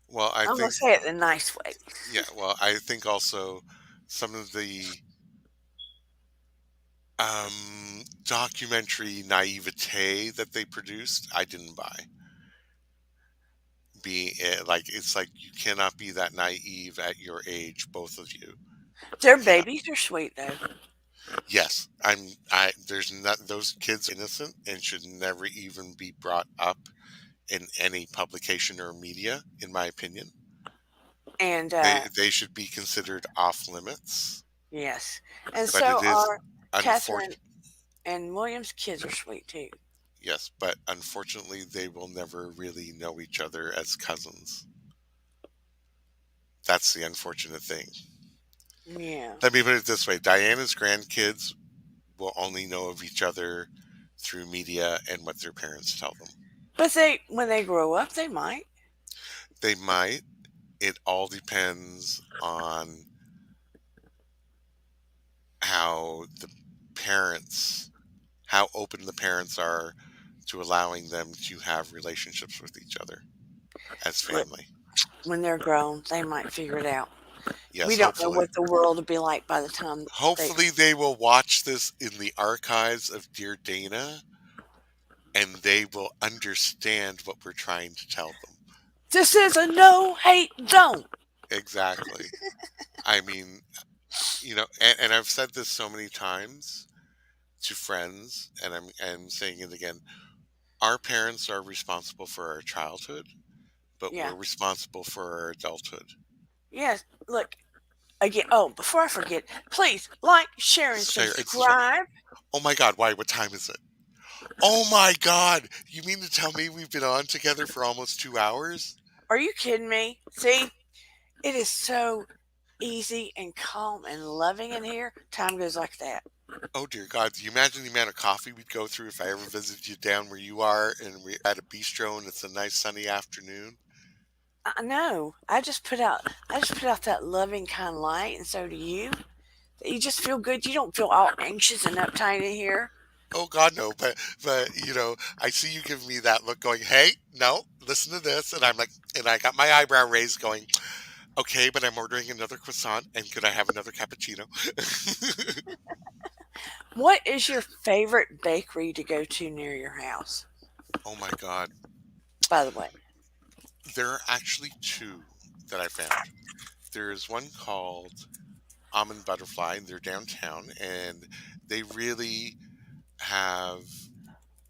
C: Well, I
A: I'm gonna
C: think,
A: say it in a nice way.
C: yeah, well, I think also some of the documentary naivete that they produced, I didn't buy. Like, it's like you cannot be that naive at your age, both of you.
A: Their
C: You cannot.
A: babies are sweet though.
C: Yes, there's not, those kids are innocent and should never even be brought up in any publication or media, in my opinion.
A: And
C: They should be considered off limits,
A: yes. And
C: but it
A: so
C: is
A: are Catherine
C: unfortunate.
A: and William's kids are sweet too.
C: Yes, but unfortunately, they will never really know each other as cousins. That's the unfortunate thing.
A: Yeah.
C: Let me put it this way: Diana's grandkids will only know of each other through media and what their parents tell them.
A: But when they grow up, they might.
C: They might. It all depends on how the parents, how open the parents are to allowing them to have relationships with each other as
A: But
C: family.
A: when they're grown, they might figure it out. We
C: Yes,
A: don't know
C: hopefully.
A: what the world will be like by the time they.
C: Hopefully, they will watch this in the archives of Dear Dana and they will understand what we're trying to tell them.
A: This is a no hate zone.
C: Exactly. I mean, and I've said this so many times to friends, and I'm saying it again. Our parents are responsible for our childhood, but
A: Yeah.
C: we're responsible for our adulthood.
A: Yes. Look again. Oh, before I forget, please like, share, and
C: So it's right.
A: subscribe.
C: Oh my God! Why? What time is it? Oh my God! You mean to tell me we've been on together for almost 2 hours?
A: Are you kidding me? See, it is so easy and calm and loving in here. Time goes like that.
C: Oh dear God! Do you imagine the amount of coffee we'd go through if I ever visited you down where you are, and we're at a bistro, and it's a nice sunny afternoon?
A: I know. I just put out that loving kind light, and so do you. You just feel good. You don't feel all anxious and uptight in here.
C: Oh God, no! But I see you giving me that look, going, "Hey, no, listen to this," and I'm like, and I got my eyebrow raised, going, "Okay, but I'm ordering another croissant, and could I have another cappuccino?"
A: What is your favorite bakery to go to near your house?
C: Oh my God,
A: By the way,
C: there are actually two that I found. There is one called Almond Butterfly, and they're downtown, and they really have.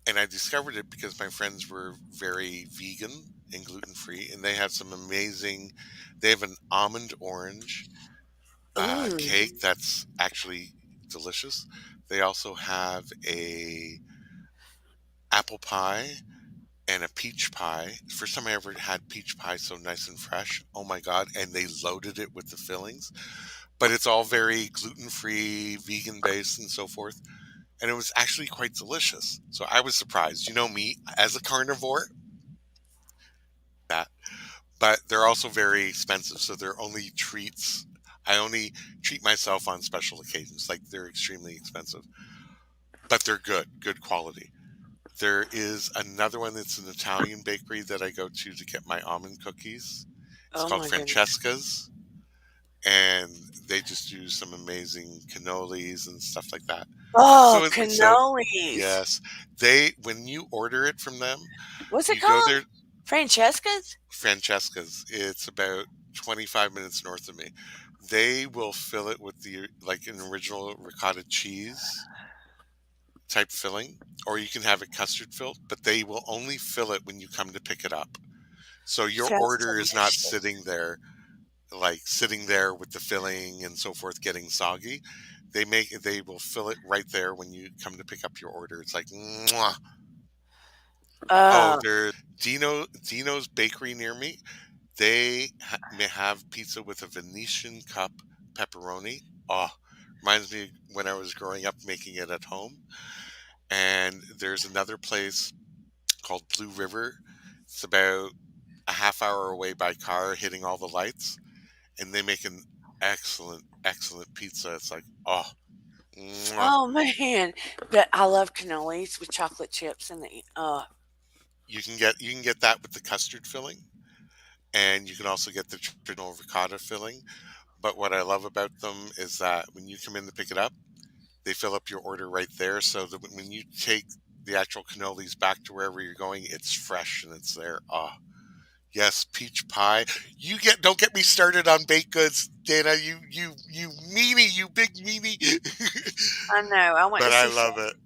C: And I discovered it because my friends were very vegan and gluten free, and they have some amazing. They have an almond orange cake
A: ooh,
C: that's actually delicious. They also have a apple pie and a peach pie. First time I ever had peach pie so nice and fresh. Oh my God! And they loaded it with the fillings, but it's all very gluten free, vegan based, and so forth. And it was actually quite delicious. So I was surprised. You know me as a carnivore, that, but they're also very expensive. So they're only treats. I only treat myself on special occasions. Like, they're extremely expensive, but they're good quality. There is another one that's an Italian bakery that I go to get my almond cookies. It's
A: oh
C: called
A: my goodness.
C: Francesca's, and they just do some amazing cannolis and stuff like that.
A: Oh,
C: So
A: cannolis.
C: yes, they when you order it from them,
A: What's it
C: you go
A: called?
C: there.
A: Francesca's?
C: Francesca's. It's about 25 minutes north of me. They will fill it with the like an original ricotta cheese type filling, or you can have it custard filled, but they will only fill it when you come to pick it up. So your
A: Sounds
C: order is not
A: delicious.
C: sitting there with the filling and so forth getting soggy. They will fill it right there when you come to pick up your order. It's like, mwah. Oh,
A: Uh,
C: there's Dino's Bakery near me. They may have pizza with a Venetian cup pepperoni. Oh, reminds me when I was growing up making it at home. And there's another place called Blue River. It's about a half hour away by car, hitting all the lights, and they make an excellent, excellent pizza. It's like, oh, mwah.
A: Oh man, but I love cannolis with chocolate chips and the
C: You can get that with the custard filling, and you can also get the traditional ricotta filling. But what I love about them is that when you come in to pick it up, they fill up your order right there, so that when you take the actual cannolis back to wherever you're going, it's fresh and it's there. Ah, yes, peach pie. Don't get me started on baked goods, Dana. You meanie, you big meanie.
A: I know. I went
C: But
A: to
C: I
A: see.
C: love it.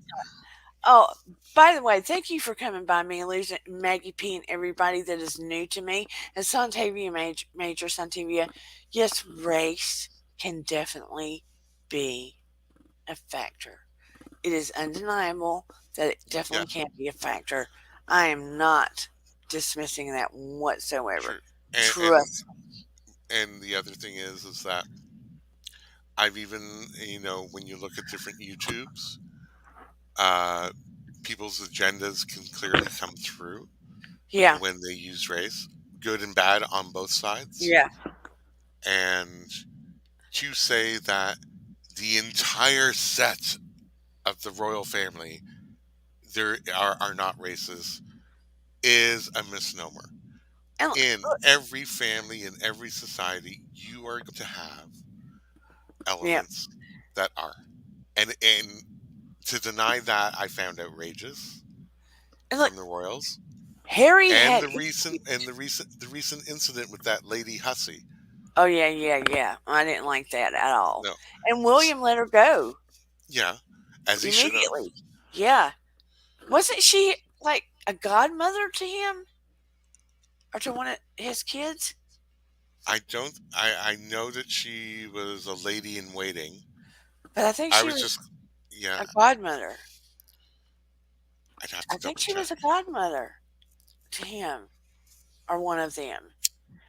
A: Oh, by the way, thank you for coming by me, losing Maggie P, and everybody that is new to me. And Santavia Major Santavia, yes, race can definitely be a factor. It is undeniable that it definitely
C: Yes,
A: can be a factor. I am not dismissing that whatsoever.
C: sure. And and
A: Trust.
C: and the other thing is that I've even, when you look at different YouTubes, uh, people's agendas can clearly come through
A: Yeah,
C: when they use race, good and bad on both sides.
A: yeah.
C: And to say that the entire set of the royal family are not racist is a misnomer.
A: And
C: In every family, in every society, you are going to have
A: yeah,
C: elements that are. And to deny that, I found outrageous
A: and look,
C: from the royals.
A: Harry
C: And
A: had
C: the recent incident with that lady Hussey.
A: Oh yeah, yeah, yeah. I didn't like that at all.
C: No.
A: And
C: S-
A: William let her go
C: Yeah, as he should have.
A: immediately. Yeah. Wasn't she like a godmother to him or to one of his kids?
C: I know that she was a lady in waiting.
A: But I think
C: I
A: she
C: was
A: was
C: just, yeah,
A: a godmother.
C: I'd have
A: I
C: to
A: think
C: double
A: she
C: check.
A: was a godmother to him or one of them.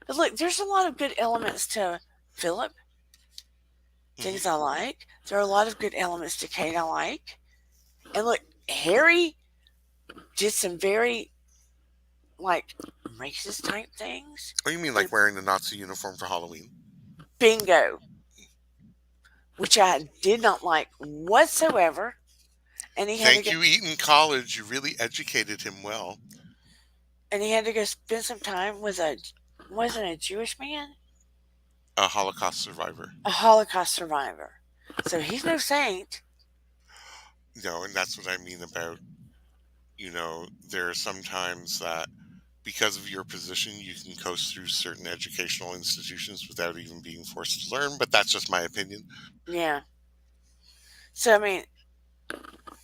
A: But look, there's a lot of good elements to Philip,
C: Hmm.
A: things I like. There are a lot of good elements to Kate I like. And look, Harry did some very like racist type things.
C: Oh, you mean
A: And
C: like wearing the Nazi uniform for Halloween?
A: bingo, which I did not like whatsoever. And he had to
C: Thank
A: go
C: you, Eton College. You really educated him well.
A: and he had to go spend some time with a wasn't a Jewish man,
C: A Holocaust survivor.
A: a Holocaust survivor. So he's no saint.
C: No, and that's what I mean about, there are some times that because of your position, you can coast through certain educational institutions without even being forced to learn, but that's just my opinion.
A: Yeah. So I mean,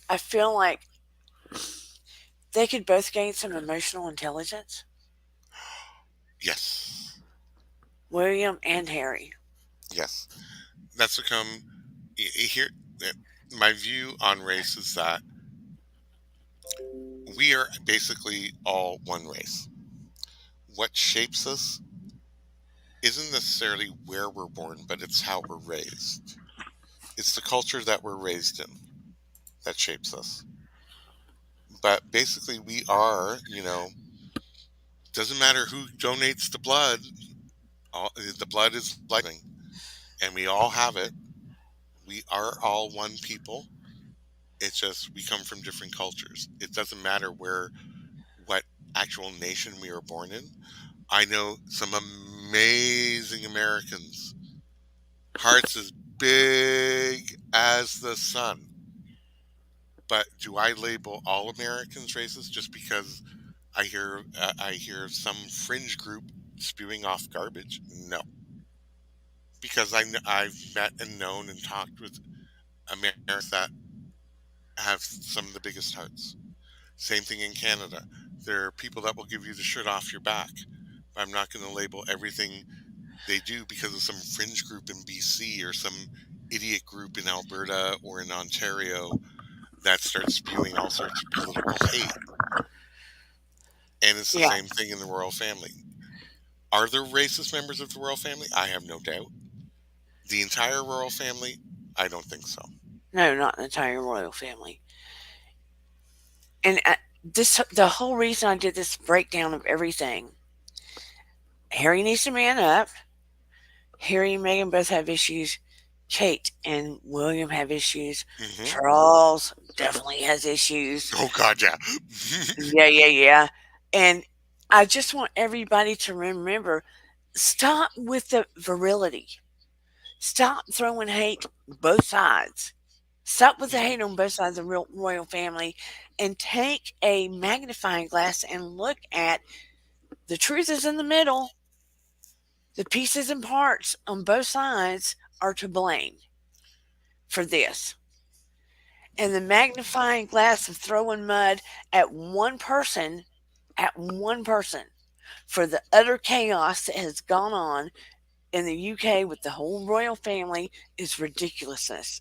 A: I feel like they could both gain some emotional intelligence,
C: Yes.
A: William and Harry.
C: Yes. That's become here. uh, My view on race is that we are basically all one race. What shapes us isn't necessarily where we're born, but it's how we're raised. It's the culture that we're raised in that shapes us. But basically, we are, doesn't matter who donates the blood, the blood is life, and we all have it. We are all one people. It's just we come from different cultures. It doesn't matter what actual nation we were born in. I know some amazing Americans, hearts as big as the sun. But do I label all Americans racist just because I hear some fringe group spewing off garbage? No, because I've met and known and talked with Americans that have some of the biggest hearts. Same thing in Canada. There are people that will give you the shirt off your back. I'm not going to label everything they do because of some fringe group in BC or some idiot group in Alberta or in Ontario that starts spewing all sorts of political hate. And it's the
A: Yeah.
C: same thing in the royal family. Are there racist members of the royal family? I have no doubt. The entire royal family? I don't think so.
A: No, not an entire royal family. And this the whole reason I did this breakdown of everything Harry needs to man up. Harry and Meghan both have issues. Kate and William have issues.
C: Hmm.
A: Charles definitely has issues.
C: Oh God, yeah.
A: Yeah, yeah, yeah. And I just want everybody to remember, stop with the virility. Stop throwing hate both sides. Stop with the
C: Mhm.
A: hate on both sides of the royal family and take a magnifying glass and look at the truth is in the middle. The pieces and parts on both sides are to blame for this. And the magnifying glass of throwing mud at one person, for the utter chaos that has gone on in the UK with the whole royal family is ridiculousness.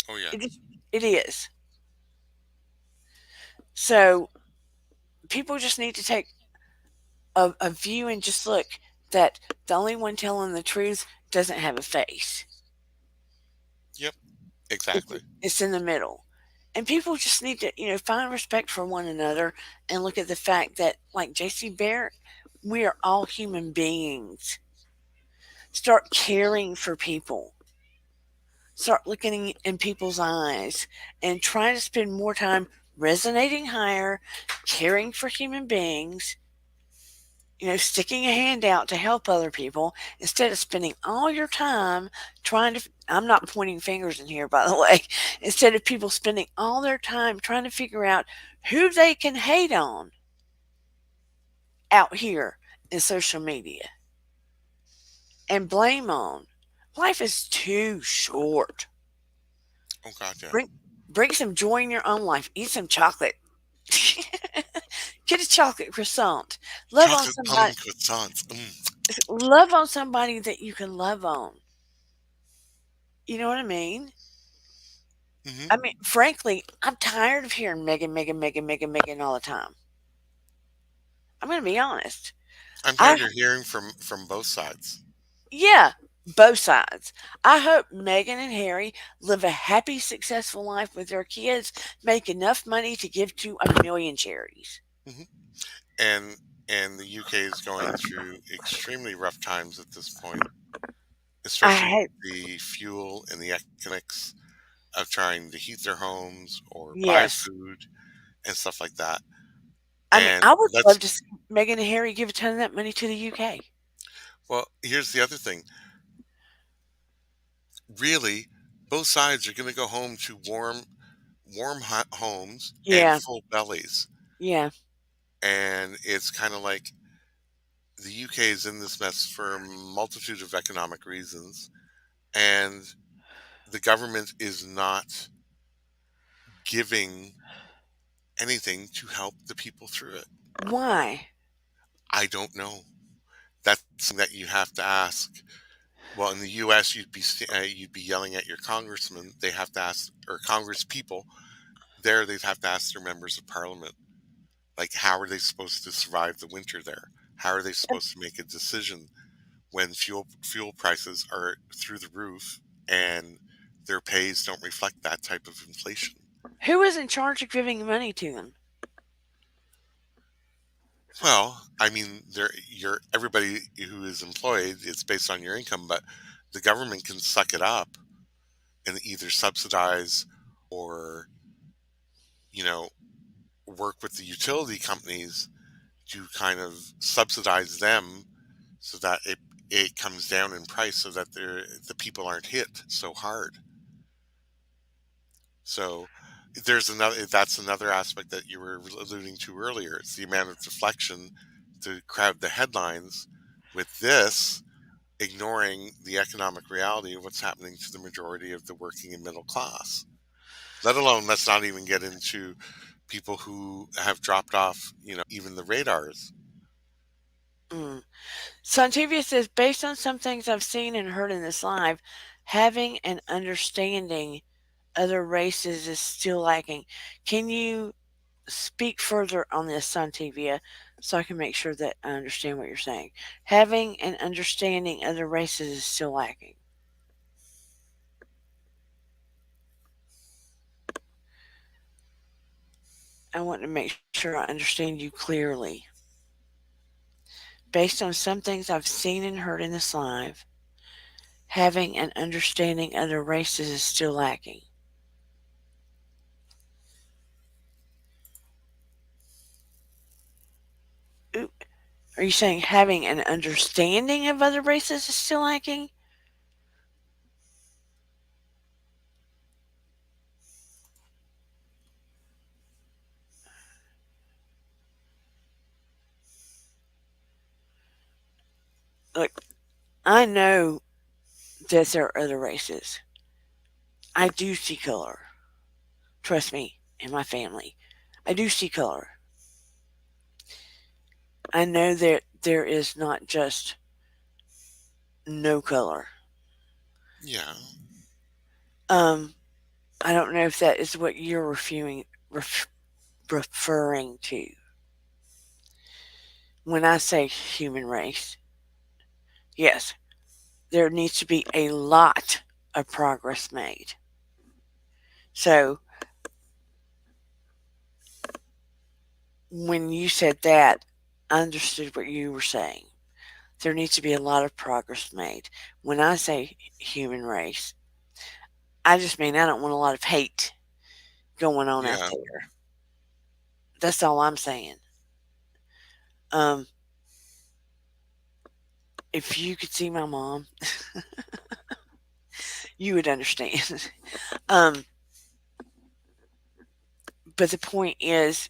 C: Oh yeah.
A: It is. It is. So people just need to take a view and just look that the only one telling the truth doesn't have a face.
C: Yep.
A: It's,
C: Exactly.
A: it's in the middle. And people just need to, find respect for one another and look at the fact that, like JC Barrett, we are all human beings. Start caring for people. Start looking in people's eyes and try to spend more time resonating higher, caring for human beings, sticking a hand out to help other people instead of spending all your time trying to. I'm not pointing fingers in here, by the way. Instead of people spending all their time trying to figure out who they can hate on out here in social media and blame on. Life is too short.
C: Oh God, yeah.
A: Bring some joy in your own life. Eat some chocolate. Get a chocolate croissant. Love on
C: Chocolate
A: somebody.
C: almond croissants. Mm.
A: Love on somebody that you can love on. You know what I mean?
C: Hmm.
A: I mean, frankly, I'm tired of hearing Megan, Megan, Megan, Megan, Megan all the time. I'm going to be honest.
C: I'm
A: I,
C: tired of hearing from both sides.
A: yeah, both sides. I hope Megan and Harry live a happy, successful life with their kids, make enough money to give to a million charities.
C: Hmm. And the UK is going through extremely rough times at this point,
A: I
C: especially with
A: hope,
C: the fuel and the economics of trying to heat their homes or buy
A: yes.
C: food and stuff like that.
A: I mean,
C: And
A: I would
C: let's
A: love to see Megan and Harry give a ton of that money to the UK.
C: well, here's the other thing. Really, both sides are going to go home to warm hot homes and
A: Yeah,
C: full bellies.
A: yeah.
C: And it's kind of like the UK is in this mess for a multitude of economic reasons, and the government is not giving anything to help the people through it.
A: Why?
C: I don't know. That's something that you have to ask. Well, in the U.S., you'd be yelling at your congressman. They have to ask, or Congress people. There, they'd have to ask their members of parliament, like, how are they supposed to survive the winter there? How are they supposed to make a decision when fuel prices are through the roof and their pays don't reflect that type of inflation?
A: Who is in charge of giving money to them?
C: Well, I mean, you're everybody who is employed. It's based on your income, but the government can suck it up and either subsidize or you know work with the utility companies to kind of subsidize them so that it comes down in price so that the people aren't hit so hard. So that's another aspect that you were alluding to earlier. It's the amount of deflection to crowd the headlines with this ignoring the economic reality of what's happening to the majority of the working and middle class. Let alone, let's not even get into people who have dropped off, even the radars.
A: Mm. Santivia says, based on some things I've seen and heard in this live, having an understanding other races is still lacking. Can you speak further on this, Santivia, so I can make sure that I understand what you're saying? Having an understanding other races is still lacking. I want to make sure I understand you clearly. Based on some things I've seen and heard in this live, having an understanding of the races is still lacking. Ooh, are you saying having an understanding of other races is still lacking? Look, I know that there are other races. I do see color. Trust me, and my family. I do see color. I know that there is not just no color.
C: Yeah.
A: Um, I don't know if that is what you're referring to when I say human race. Yes, there needs to be a lot of progress made. So when you said that, I understood what you were saying. There needs to be a lot of progress made. When I say human race, I just mean I don't want a lot of hate going on out
C: Yeah.
A: there. That's all I'm saying. Um, if you could see my mom, you would understand. um, but the point is,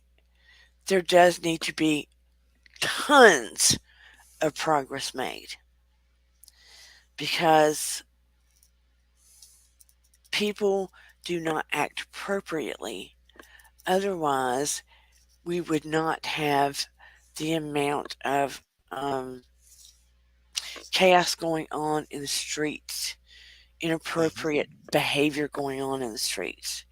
A: there does need to be tons of progress made because people do not act appropriately. Otherwise, we would not have the amount of chaos going on in the streets, inappropriate
C: Hmm.
A: behavior going on in the streets,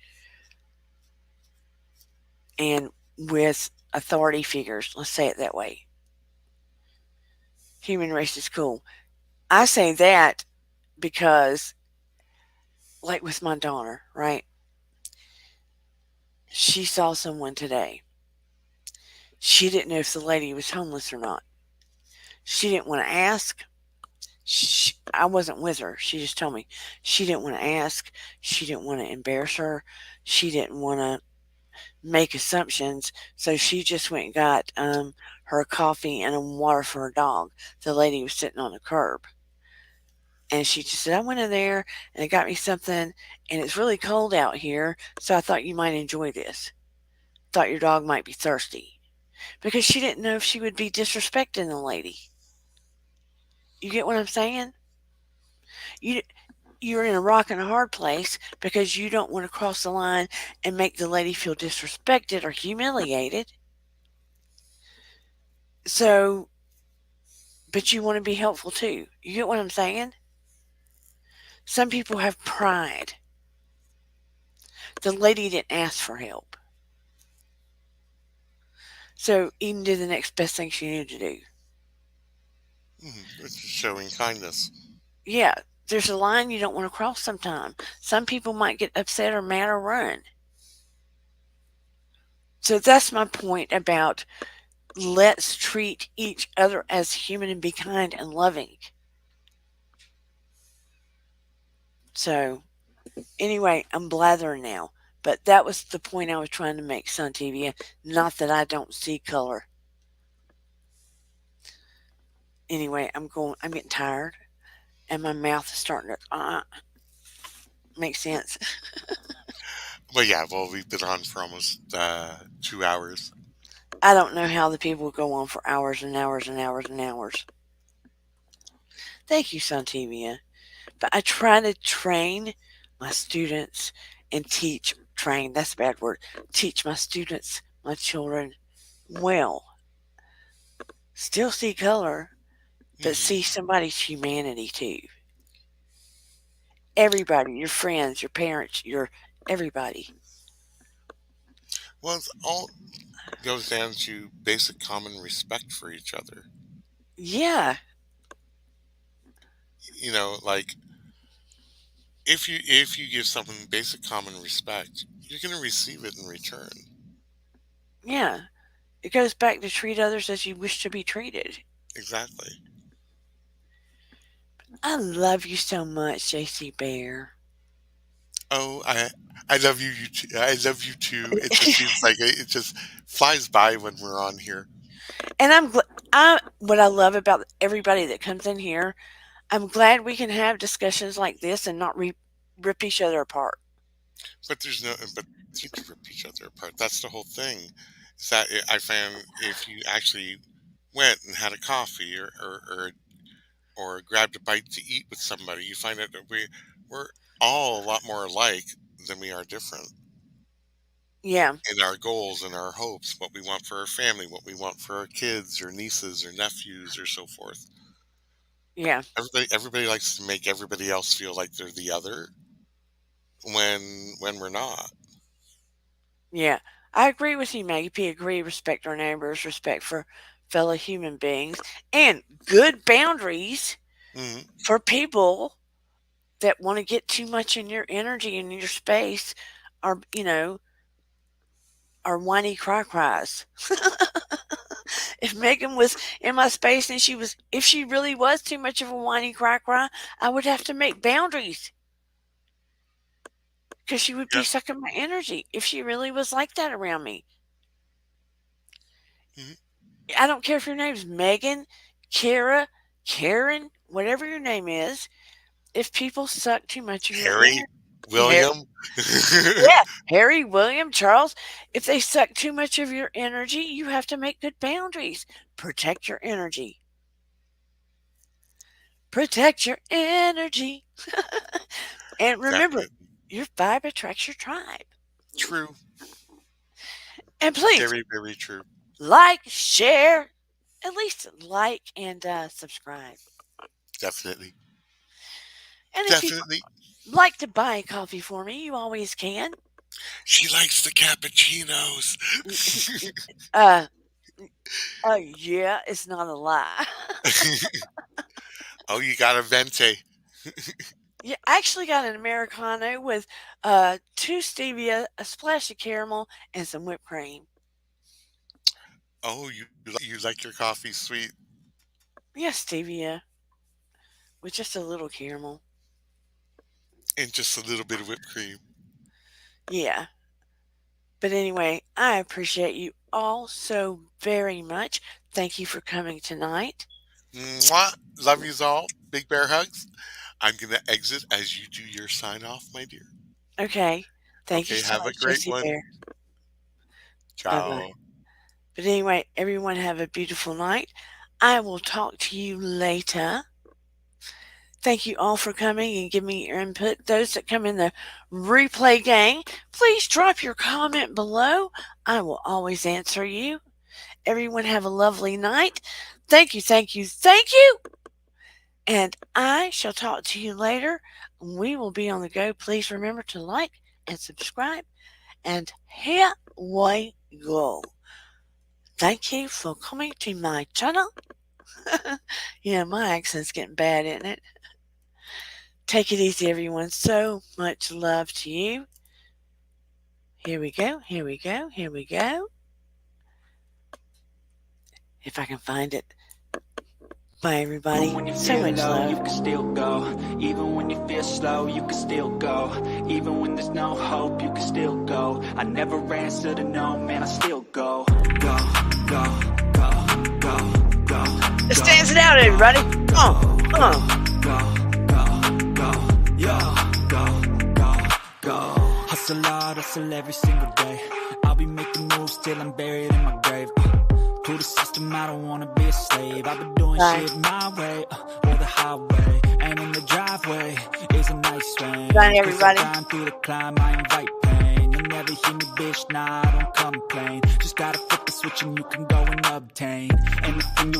A: and with authority figures. Let's say it that way. Human race is cool. I say that because, like with my daughter, right? She saw someone today. She didn't know if the lady was homeless or not. She didn't want to ask. I wasn't with her. She just told me she didn't want to ask. She didn't want to embarrass her. She didn't want to make assumptions. So she just went and got her coffee and a water for her dog. The lady was sitting on the curb. And she just said, I went in there and it got me something, and it's really cold out here, so I thought you might enjoy this. Thought your dog might be thirsty. Because she didn't know if she would be disrespecting the lady. You get what I'm saying? You, you're in a rock and a hard place because you don't want to cross the line and make the lady feel disrespected or humiliated. So, but you want to be helpful too. You get what I'm saying? Some people have pride. The lady didn't ask for help. So, Eden did the next best thing she needed to do.
C: Which is showing kindness.
A: Yeah, there's a line you don't want to cross sometimes. Some people might get upset or mad or run. So, that's my point about let's treat each other as human and be kind and loving. So, anyway, I'm blathering now. But that was the point I was trying to make, Sun TV. Not that I don't see color. Anyway, I'm getting tired, and my mouth is starting to make sense.
C: Well, yeah. Well, we've been on for almost 2 hours.
A: I don't know how the people go on for hours and hours and hours and hours. Thank you, Sun TV. But I try to train my students and train, that's a bad word, teach my students, my children well. Still see color, but see
C: Hmm.
A: somebody's humanity too. Everybody, your friends, your parents, your everybody.
C: Well, it all goes down to basic common respect for each other.
A: Yeah,
C: Like if you give someone basic common respect, you're going to receive it in return.
A: yeah. It goes back to treat others as you wish to be treated.
C: exactly.
A: I love you so much, JC Bear.
C: Oh, I love you. I love you too. It just seems like it just flies by when we're on here.
A: And what I love about everybody that comes in here, I'm glad we can have discussions like this and not rip each other apart.
C: But there's no, but you to rip each other apart. That's the whole thing. Is that I found if you actually went and had a coffee or grabbed a bite to eat with somebody, you find out that we're all a lot more alike than we are different
A: Yeah,
C: in our goals and our hopes, what we want for our family, what we want for our kids or nieces or nephews or so forth.
A: yeah,
C: Everybody likes to make everybody else feel like they're the other when we're not.
A: yeah. I agree with you, Maggie P. Agree, respect our neighbors, respect for fellow human beings, and good boundaries
C: Hmm.
A: for people that want to get too much in your energy and your space are, are whiny cry cries. If Megan was in my space and if she really was too much of a whiny cry, I would have to make boundaries because she would be
C: Yep.
A: sucking my energy if she really was like that around me.
C: Hmm.
A: I don't care if your name's Megan, Kara, Karen, whatever your name is. If people suck too much of your
C: Harry,
A: energy,
C: William.
A: yeah, Harry, William, Charles, if they suck too much of your energy, you have to make good boundaries. Protect your energy. Protect your energy. And remember,
C: Definitely
A: your vibe attracts your tribe.
C: true.
A: And please
C: Very, very true.
A: like, share, at least like and subscribe.
C: Definitely.
A: And if you'd
C: Definitely.
A: like to buy coffee for me, you always can.
C: She likes the cappuccinos.
A: Uh, yeah, it's not a lie.
C: Oh, you got a venti.
A: Yeah, I actually got an Americano with two stevia, a splash of caramel, and some whipped cream.
C: Oh, you like your coffee sweet
A: Yeah, stevia with just a little caramel.
C: and just a little bit of whipped cream.
A: Yeah. But anyway, I appreciate you all so very much. Thank you for coming tonight.
C: Mwah. Love yous all. Big bear hugs. I'm gonna exit as you do your sign off, my dear.
A: Okay. Thank you
C: Okay,
A: so
C: have a
A: much,
C: great
A: Jessie
C: one.
A: Bear. Bye bye.
C: Ciao.
A: But anyway, everyone have a beautiful night. I will talk to you later. Thank you all for coming and giving me your input. Those that come in the replay gang, please drop your comment below. I will always answer you. Everyone have a lovely night. Thank you, thank you, thank you. And I shall talk to you later. We will be on the go. Please remember to like and subscribe. And here we go. Thank you for coming to my channel. Yeah, my accent's getting bad, isn't it? Take it easy, everyone. So much love to you. Here we go. Here we go. Here we go. If I can find it. Bye, everybody.
B: Even when you
A: So
B: feel
A: much
B: low, you
A: love.
B: can still go. Even when you feel slow, you can still go. Even when there's no hope, you can still go. I never answer to no, man, I still go. Go, go, go, go, go.
A: Let's dance it out, everybody.
B: Go, go, go, yo, go. Hustle hard, hustle every single day. I'll be making moves till I'm buried in my grave. To the system, I don't wanna be a slave. I've been doing shit my way, or the highway. And in the driveway is a nice range.
A: Bye, everybody.
B: Cause I grind through the climb, I invite pain. You'll never hear me, bitch, nah, I don't complain. Just gotta flip the switch and you can go and obtain anything you